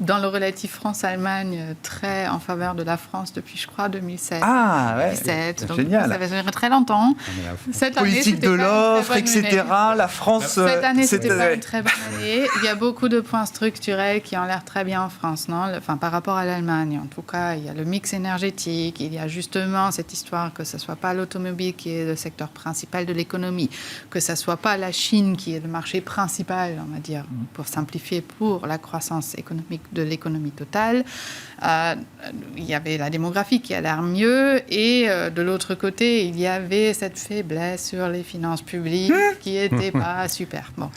D: dans le relatif France-Allemagne très en faveur de la France depuis, je crois, 2007.
A: Ah, ouais,
D: 2017. Donc,
A: génial.
D: ça va durer très longtemps. Cette année,
A: Politique
D: c'était
A: de
D: pas une très
A: l'offre,
D: bonne
A: etc.
D: année.
A: La France...
D: Cette année, c'était pas une très bonne année. Il y a beaucoup de points structurels qui ont l'air très bien en France, non? Enfin, par rapport à l'Allemagne. En tout cas, il y a le mix énergétique, il y a justement cette histoire que ce ne soit pas l'automobile qui est le secteur principal de l'économie, que ce ne soit pas la Chine qui est le marché principal, on va dire, pour simplifier, pour la croissance économique de l'économie totale. Il y avait la démographie qui a l'air mieux et de l'autre côté, il y avait cette faiblesse sur les finances publiques qui n'était pas super. Bon.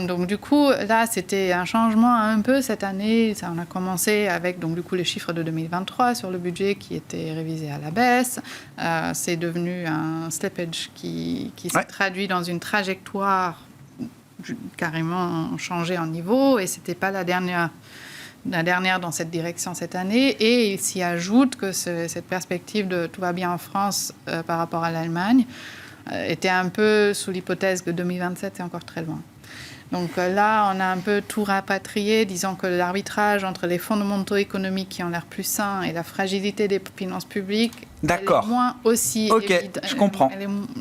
D: Donc du coup, là, c'était un changement un peu cette année. Ça, on a commencé avec donc, du coup, les chiffres de 2023 sur le budget qui étaient révisés à la baisse. C'est devenu un slippage qui s'est traduit dans une trajectoire carrément changée en niveau et c'était pas la dernière dans cette direction cette année. Et il s'y ajoute que cette perspective de tout va bien en France par rapport à l'Allemagne était un peu sous l'hypothèse que 2027 est encore très loin. Donc là, on a un peu tout rapatrié, disons que l'arbitrage entre les fondamentaux économiques qui ont l'air plus sains et la fragilité des finances publiques
A: D'accord.
D: Elle est moins aussi évidente.
A: Je comprends.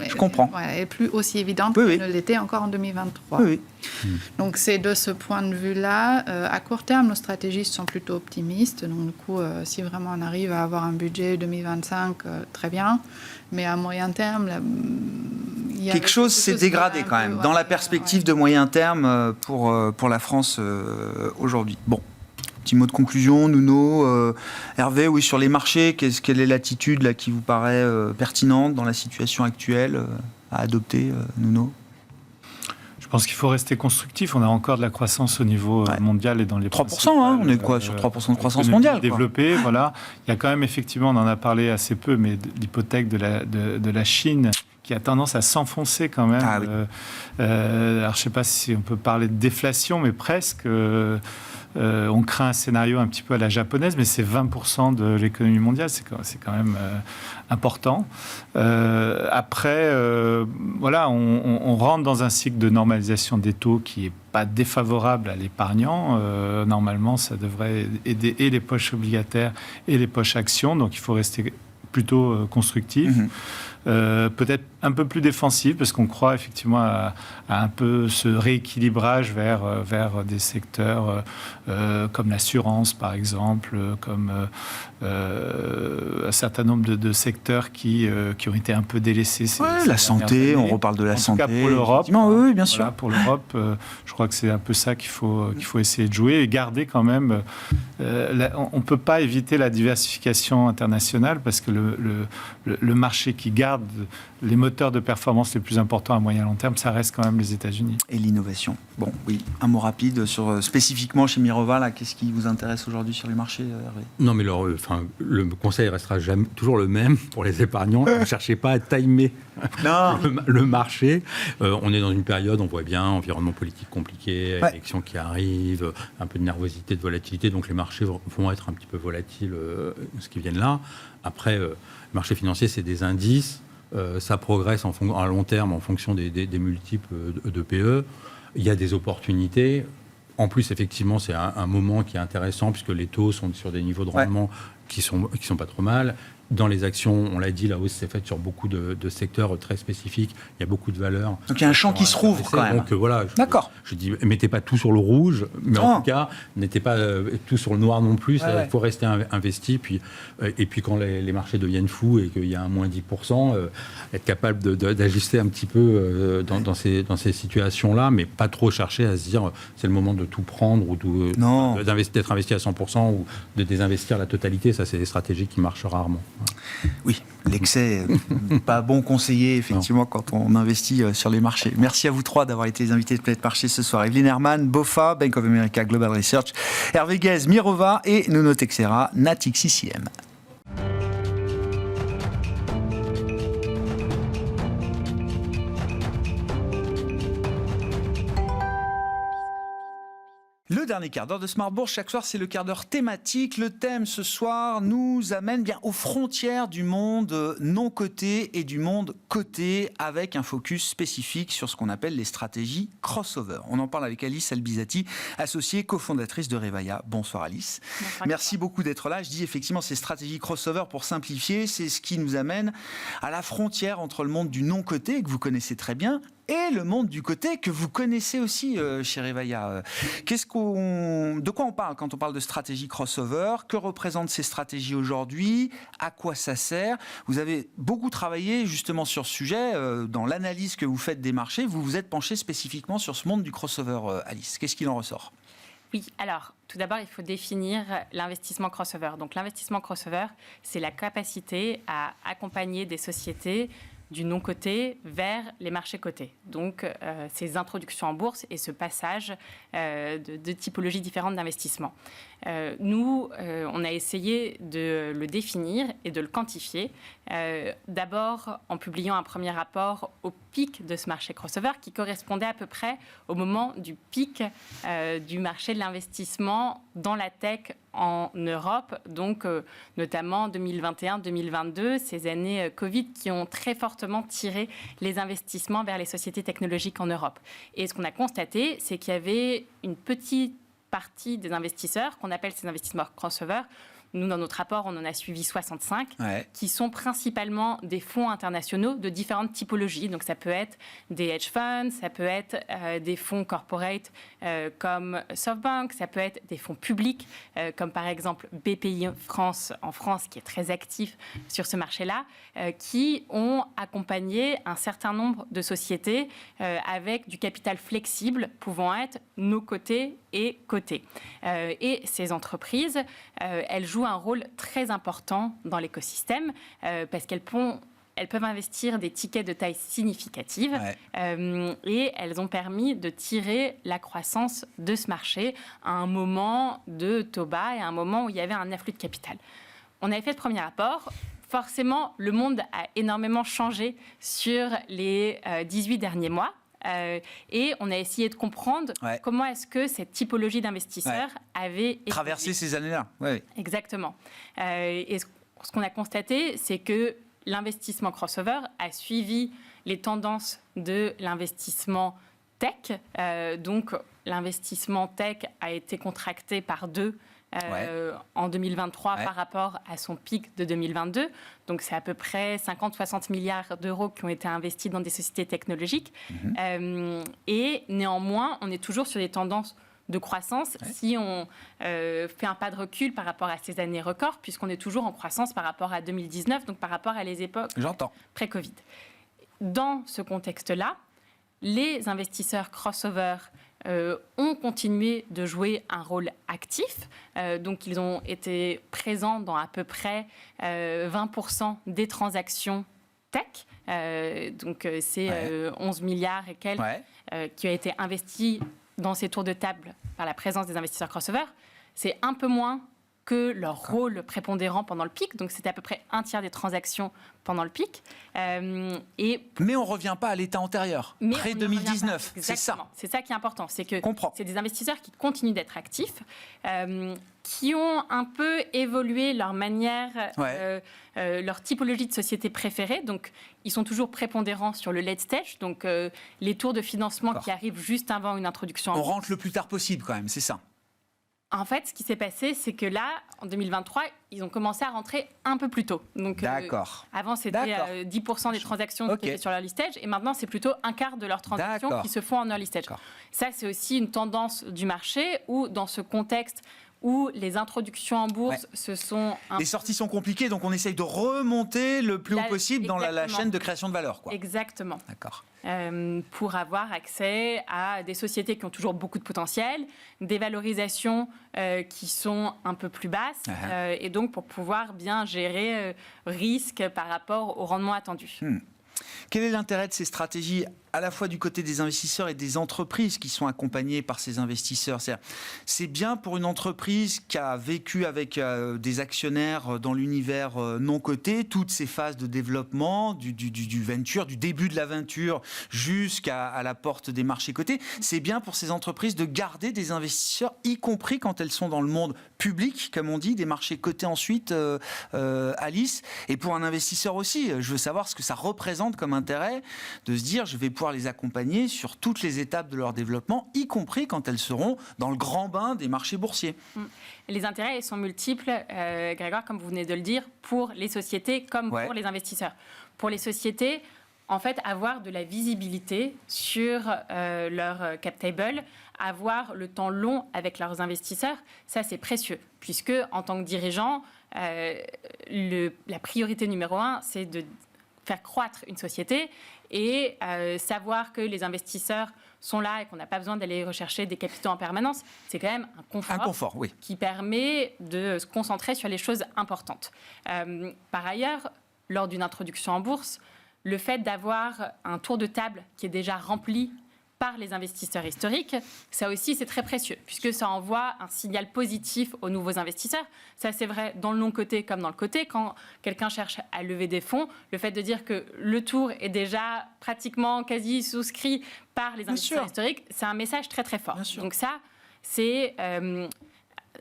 A: Je comprends.
D: Elle est plus aussi évidente
A: Oui,
D: qu'elle ne l'était encore en 2023.
A: Oui, oui.
D: Donc c'est de ce point de vue-là. À court terme, nos stratégistes sont plutôt optimistes. Donc du coup, si vraiment on arrive à avoir un budget 2025, très bien. Mais à moyen terme,
A: quelque chose s'est dégradé quand même dans la perspective de moyen terme pour la France aujourd'hui. Bon. Petit mot de conclusion, Nuno, Hervé, oui, sur les marchés, quelle est l'attitude là, qui vous paraît pertinente dans la situation actuelle à adopter, Nuno?
C: Je pense qu'il faut rester constructif. On a encore de la croissance au niveau mondial et dans les
A: 3%, hein, on est quoi sur 3% de croissance mondiale
C: développée, voilà. Il y a quand même effectivement, on en a parlé assez peu, mais l'hypothèque de la Chine qui a tendance à s'enfoncer quand même.
A: Ah, oui.
C: Alors je ne sais pas si on peut parler de déflation, mais presque. On craint un scénario un petit peu à la japonaise, mais c'est 20% de l'économie mondiale, c'est quand même important. Après, voilà, on rentre dans un cycle de normalisation des taux qui n'est pas défavorable à l'épargnant. Normalement, ça devrait aider et les poches obligataires et les poches actions, donc il faut rester plutôt constructif. Peut-être un peu plus défensif, parce qu'on croit effectivement à un peu ce rééquilibrage vers des secteurs comme l'assurance, par exemple, comme un certain nombre de secteurs qui ont été un peu délaissés.
A: La santé, on reparle de la santé.
C: En tout cas, pour l'Europe,
A: oui, bien sûr.
C: Voilà, pour l'Europe, je crois que c'est un peu ça qu'il faut essayer de jouer et garder quand même. On ne peut pas éviter la diversification internationale, parce que le marché qui garde les moteurs de performance les plus importants à moyen et long terme, ça reste quand même les États-Unis.
A: Et l'innovation. Bon, oui, un mot rapide sur spécifiquement chez Mirova, là, qu'est-ce qui vous intéresse aujourd'hui sur les marchés, Hervé?
E: Non, mais le conseil restera toujours le même pour les épargnants. Ne cherchez pas à timer le marché. On est dans une période, on voit bien, environnement politique compliqué, élections qui arrivent, un peu de nervosité, de volatilité, donc les marchés vont être un petit peu volatiles ce qui viennent là. Après, le marché financier, c'est des indices. Ça progresse à long terme en fonction des multiples de PE. Il y a des opportunités. En plus, effectivement, c'est un moment qui est intéressant, puisque les taux sont sur des niveaux de rendement qui sont pas trop mal. Dans les actions, on l'a dit, la hausse s'est faite sur beaucoup de secteurs très spécifiques. Il y a beaucoup de valeurs.
A: Donc il y a un champ qui se rouvre quand même.
E: Donc voilà,
A: d'accord.
E: Je dis, mettez pas tout sur le rouge, mais en tout cas, mettez pas tout sur le noir non plus. Il faut rester investi. Et puis quand les marchés deviennent fous et qu'il y a un moins 10%, être capable d'ajuster un petit peu dans ces situations-là, mais pas trop chercher à se dire c'est le moment de tout prendre ou d'être investi à 100% ou de désinvestir la totalité. Ça, c'est des stratégies qui marchent rarement.
A: Oui, l'excès n'est pas bon conseiller, effectivement, quand on investit sur les marchés. Merci à vous trois d'avoir été les invités de Planète Marché ce soir. Evelyne Hermann, BofA, Bank of America Global Research, Hervé Guez, Mirova et Nuno Teixeira, Natixis IM. Le dernier quart d'heure de Smart Bourse, chaque soir, c'est le quart d'heure thématique. Le thème ce soir nous amène bien aux frontières du monde non coté et du monde coté, avec un focus spécifique sur ce qu'on appelle les stratégies crossover. On en parle avec Alice Albizati, associée cofondatrice de Revaya. Bonsoir Alice.
F: Bonsoir.
A: Merci beaucoup d'être là. Je dis effectivement ces stratégies crossover, pour simplifier, c'est ce qui nous amène à la frontière entre le monde du non coté, que vous connaissez très bien, et le monde du côté que vous connaissez aussi chez Revaya. De quoi on parle quand on parle de stratégie crossover? Que représentent ces stratégies aujourd'hui? À quoi ça sert? Vous avez beaucoup travaillé justement sur ce sujet. Dans l'analyse que vous faites des marchés, vous vous êtes penché spécifiquement sur ce monde du crossover, Alice. Qu'est-ce qu'il en ressort?
F: Oui, alors tout d'abord, il faut définir l'investissement crossover. Donc l'investissement crossover, c'est la capacité à accompagner des sociétés du non-coté vers les marchés cotés. Donc, ces introductions en bourse et ce passage de typologies différentes d'investissement. Nous, on a essayé de le définir et de le quantifier. D'abord, en publiant un premier rapport au pic de ce marché crossover qui correspondait à peu près au moment du pic du marché de l'investissement dans la tech en Europe, donc notamment 2021-2022, ces années Covid qui ont très fortement tiré les investissements vers les sociétés technologiques en Europe. Et ce qu'on a constaté, c'est qu'il y avait une petite partie des investisseurs, qu'on appelle ces investisseurs crossover. Nous, dans notre rapport, on en a suivi 65, qui sont principalement des fonds internationaux de différentes typologies. Donc, ça peut être des hedge funds, ça peut être des fonds corporate comme SoftBank, ça peut être des fonds publics comme par exemple BPI en France, qui est très actif sur ce marché-là, qui ont accompagné un certain nombre de sociétés avec du capital flexible pouvant être no coté et coté. Et ces entreprises, elles jouent un rôle très important dans l'écosystème parce qu'elles peuvent investir des tickets de taille significative et elles ont permis de tirer la croissance de ce marché à un moment de taux bas et à un moment où il y avait un afflux de capital. On avait fait le premier rapport. Forcément, le monde a énormément changé sur les 18 derniers mois. Et on a essayé de comprendre comment est-ce que cette typologie d'investisseurs avait
A: traversé ces années-là.
F: Exactement. Et ce qu'on a constaté, c'est que l'investissement crossover a suivi les tendances de l'investissement tech. Donc, l'investissement tech a été contracté par 2 en 2023 par rapport à son pic de 2022. Donc, c'est à peu près 50-60 milliards d'euros qui ont été investis dans des sociétés technologiques. Et néanmoins, on est toujours sur des tendances de croissance si on fait un pas de recul par rapport à ces années records, puisqu'on est toujours en croissance par rapport à 2019, donc par rapport à les époques pré-Covid. Dans ce contexte-là, les investisseurs crossover ont continué de jouer un rôle actif. Donc, ils ont été présents dans à peu près 20% des transactions tech. Donc, c'est 11 milliards et quelques qui ont été investis dans ces tours de table par la présence des investisseurs crossover. C'est un peu moins que leur rôle prépondérant pendant le pic. Donc, c'était à peu près un tiers des transactions pendant le pic.
A: Mais on ne revient pas à l'état antérieur, pré-2019. C'est ça.
F: C'est ça qui est important. C'est que c'est des investisseurs qui continuent d'être actifs, qui ont un peu évolué leur manière, leur typologie de société préférée. Donc, ils sont toujours prépondérants sur le late stage, donc les tours de financement qui arrivent juste avant une introduction.
A: On rentre le plus tard possible quand même, c'est ça.
F: En fait, ce qui s'est passé, c'est que là, en 2023, ils ont commencé à rentrer un peu plus tôt. Donc, avant, c'était 10% des transactions qui étaient sur l'early stage, et maintenant, c'est plutôt un quart de leurs transactions qui se font en early stage. Ça, c'est aussi une tendance du marché où, dans ce contexte où les introductions en bourse se sont...
A: Les sorties sont compliquées, donc on essaye de remonter le plus haut possible dans la chaîne de création de valeur, quoi.
F: Exactement.
A: D'accord.
F: Pour avoir accès à des sociétés qui ont toujours beaucoup de potentiel, des valorisations qui sont un peu plus basses, et donc pour pouvoir bien gérer risque par rapport au rendement attendu.
A: Quel est l'intérêt de ces stratégies à la fois du côté des investisseurs et des entreprises qui sont accompagnées par ces investisseurs? C'est bien pour une entreprise qui a vécu avec des actionnaires dans l'univers non coté, toutes ces phases de développement, du venture, du début de l'aventure jusqu'à la porte des marchés cotés. C'est bien pour ces entreprises de garder des investisseurs, y compris quand elles sont dans le monde public, comme on dit, des marchés cotés ensuite, Alice. Et pour un investisseur aussi, je veux savoir ce que ça représente comme intérêt de se dire je vais pouvoir les accompagner sur toutes les étapes de leur développement, y compris quand elles seront dans le grand bain des marchés boursiers.
F: Les intérêts sont multiples, Grégoire, comme vous venez de le dire, pour les sociétés comme pour les investisseurs. Pour les sociétés, en fait, avoir de la visibilité sur leur cap table, avoir le temps long avec leurs investisseurs, ça c'est précieux, puisque en tant que dirigeant, la priorité numéro 1, c'est de faire croître une société et savoir que les investisseurs sont là et qu'on n'a pas besoin d'aller rechercher des capitaux en permanence, c'est quand même un confort qui permet de se concentrer sur les choses importantes. Par ailleurs, lors d'une introduction en bourse, le fait d'avoir un tour de table qui est déjà rempli par les investisseurs historiques, ça aussi c'est très précieux, puisque ça envoie un signal positif aux nouveaux investisseurs. Ça c'est vrai dans le non-coté comme dans le coté. Quand quelqu'un cherche à lever des fonds, le fait de dire que le tour est déjà pratiquement quasi souscrit par les investisseurs historiques, c'est un message très très fort. Donc ça, c'est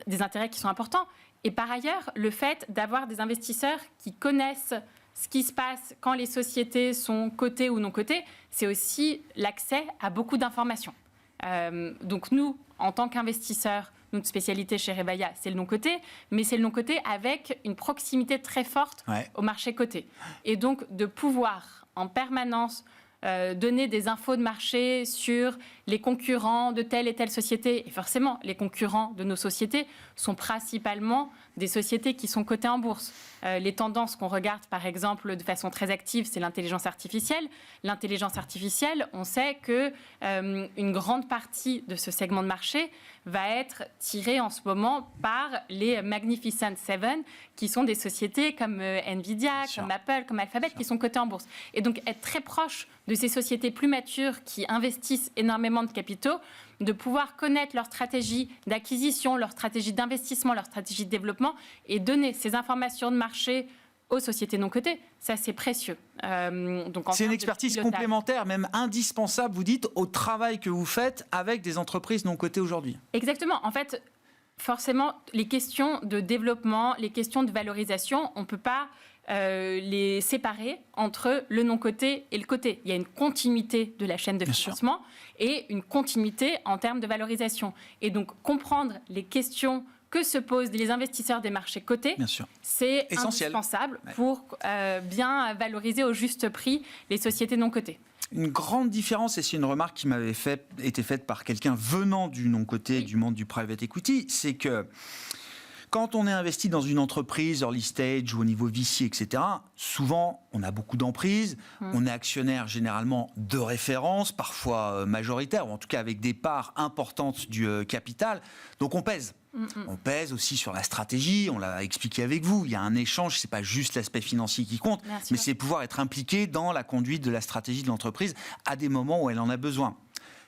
F: des intérêts qui sont importants. Et par ailleurs, le fait d'avoir des investisseurs qui connaissent ce qui se passe quand les sociétés sont cotées ou non cotées, c'est aussi l'accès à beaucoup d'informations. Donc nous, en tant qu'investisseurs, notre spécialité chez Rebaya, c'est le non-coté, mais c'est le non-coté avec une proximité très forte au marché coté. Et donc de pouvoir en permanence donner des infos de marché sur les concurrents de telle et telle société. Et forcément, les concurrents de nos sociétés sont principalement des sociétés qui sont cotées en bourse. Les tendances qu'on regarde, par exemple, de façon très active, c'est l'intelligence artificielle. L'intelligence artificielle, on sait qu'une grande partie de ce segment de marché va être tirée en ce moment par les Magnificent Seven, qui sont des sociétés comme Nvidia, comme Apple, comme Alphabet, qui sont cotées en bourse. Et donc, être très proche de ces sociétés plus matures qui investissent énormément de capitaux, de pouvoir connaître leur stratégie d'acquisition, leur stratégie d'investissement, leur stratégie de développement et donner ces informations de marché aux sociétés non cotées, ça c'est précieux.
A: C'est une expertise complémentaire, même indispensable, vous dites, au travail que vous faites avec des entreprises non cotées aujourd'hui.
F: Exactement. En fait, forcément, les questions de développement, les questions de valorisation, on ne peut pas les séparer entre le non-coté et le coté. Il y a une continuité de la chaîne de financement et une continuité en termes de valorisation. Et donc, comprendre les questions que se posent les investisseurs des marchés cotés, c'est indispensable pour bien valoriser au juste prix les sociétés non cotées.
A: Une grande différence, et c'est une remarque qui m'avait été faite par quelqu'un venant du non-coté, du monde du private equity, c'est que quand on est investi dans une entreprise, early stage ou au niveau VC, etc., souvent, on a beaucoup d'emprises, on est actionnaire généralement de référence, parfois majoritaire, ou en tout cas avec des parts importantes du capital, donc on pèse. On pèse aussi sur la stratégie, on l'a expliqué avec vous, il y a un échange, c'est pas juste l'aspect financier qui compte, mais c'est pouvoir être impliqué dans la conduite de la stratégie de l'entreprise à des moments où elle en a besoin.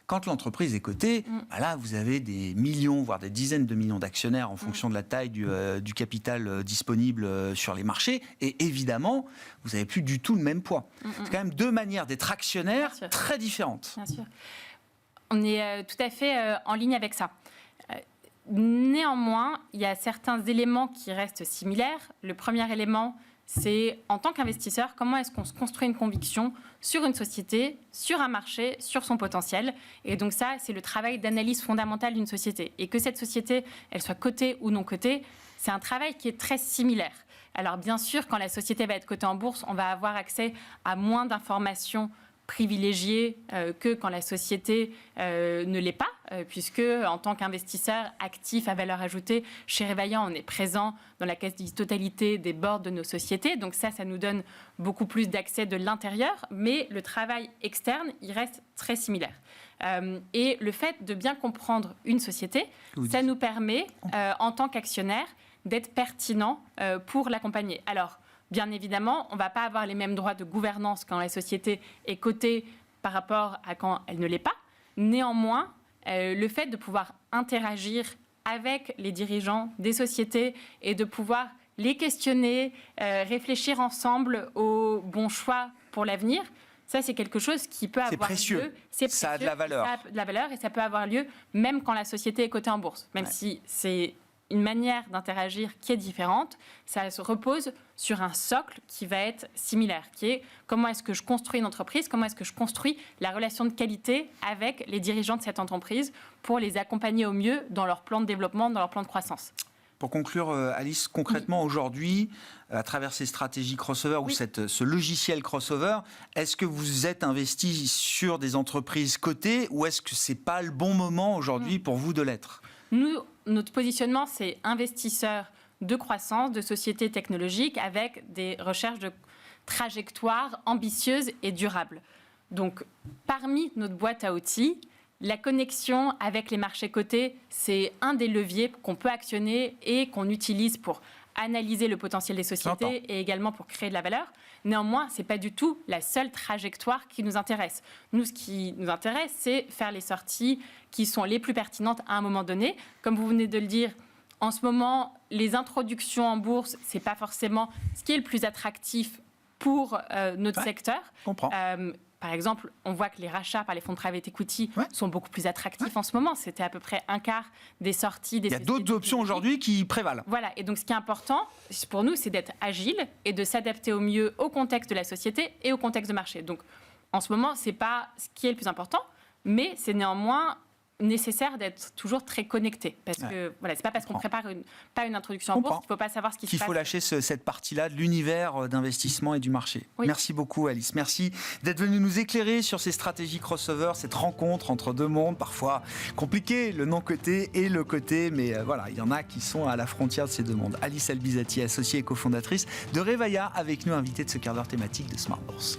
A: Quand l'entreprise est cotée, là, vous avez des millions, voire des dizaines de millions d'actionnaires en fonction de la taille du capital disponible sur les marchés. Et évidemment, vous n'avez plus du tout le même poids. C'est quand même deux manières d'être actionnaire très différentes.
F: Bien sûr. On est tout à fait en ligne avec ça. Néanmoins, il y a certains éléments qui restent similaires. Le premier élément, c'est en tant qu'investisseur, comment est-ce qu'on se construit une conviction sur une société, sur un marché, sur son potentiel. Et donc ça, c'est le travail d'analyse fondamentale d'une société. Et que cette société, elle soit cotée ou non cotée, c'est un travail qui est très similaire. Alors bien sûr, quand la société va être cotée en bourse, on va avoir accès à moins d'informations privilégié que quand la société ne l'est pas, puisque en tant qu'investisseur actif à valeur ajoutée, chez Revaillant, on est présent dans la quasi-totalité des boards de nos sociétés. Donc ça nous donne beaucoup plus d'accès de l'intérieur, mais le travail externe, il reste très similaire. Et le fait de bien comprendre une société, ça nous permet, en tant qu'actionnaire, d'être pertinent pour l'accompagner. Alors, bien évidemment, on ne va pas avoir les mêmes droits de gouvernance quand la société est cotée par rapport à quand elle ne l'est pas. Néanmoins, le fait de pouvoir interagir avec les dirigeants des sociétés et de pouvoir les questionner, réfléchir ensemble aux bons choix pour l'avenir, ça, c'est quelque chose qui peut avoir lieu. C'est précieux.
A: Ça a de la valeur.
F: Ça a de la valeur et ça peut avoir lieu même quand la société est cotée en bourse. Même si c'est une manière d'interagir qui est différente, ça se repose sur un socle qui va être similaire, qui est comment est-ce que je construis une entreprise, comment est-ce que je construis la relation de qualité avec les dirigeants de cette entreprise pour les accompagner au mieux dans leur plan de développement, dans leur plan de croissance.
A: Pour conclure, Alice, concrètement aujourd'hui, à travers ces stratégies crossover ou ce logiciel crossover, est-ce que vous êtes investi sur des entreprises cotées ou est-ce que ce n'est pas le bon moment aujourd'hui pour vous de l'être ?
F: Nous, notre positionnement, c'est investisseur de croissance, de sociétés technologiques avec des recherches de trajectoires ambitieuses et durables. Donc, parmi notre boîte à outils, la connexion avec les marchés cotés, c'est un des leviers qu'on peut actionner et qu'on utilise pour analyser le potentiel des sociétés et également pour créer de la valeur. Néanmoins, ce n'est pas du tout la seule trajectoire qui nous intéresse. Nous, ce qui nous intéresse, c'est faire les sorties qui sont les plus pertinentes à un moment donné. Comme vous venez de le dire, en ce moment, les introductions en bourse, ce n'est pas forcément ce qui est le plus attractif pour notre secteur.
A: Je comprends.
F: Par exemple, on voit que les rachats par les fonds de private equity sont beaucoup plus attractifs en ce moment. C'était à peu près un quart des sorties des sociétés.
A: Il y a d'autres options aujourd'hui qui prévalent.
F: Voilà. Et donc, ce qui est important pour nous, c'est d'être agile et de s'adapter au mieux au contexte de la société et au contexte de marché. Donc, en ce moment, ce n'est pas ce qui est le plus important, mais c'est néanmoins nécessaire d'être toujours très connecté. Parce que voilà, c'est pas parce qu'on prépare pas une introduction en bourse qu'il ne faut pas savoir ce qui se passe.
A: Qu'il faut lâcher cette partie-là de l'univers d'investissement et du marché. Oui. Merci beaucoup, Alice. Merci d'être venue nous éclairer sur ces stratégies crossover, cette rencontre entre deux mondes, parfois compliqué, le non-coté et le coté. Mais voilà, il y en a qui sont à la frontière de ces deux mondes. Alice Albizati, associée et cofondatrice de Revaillant, avec nous, invitée de ce quart d'heure thématique de Smart Bourse.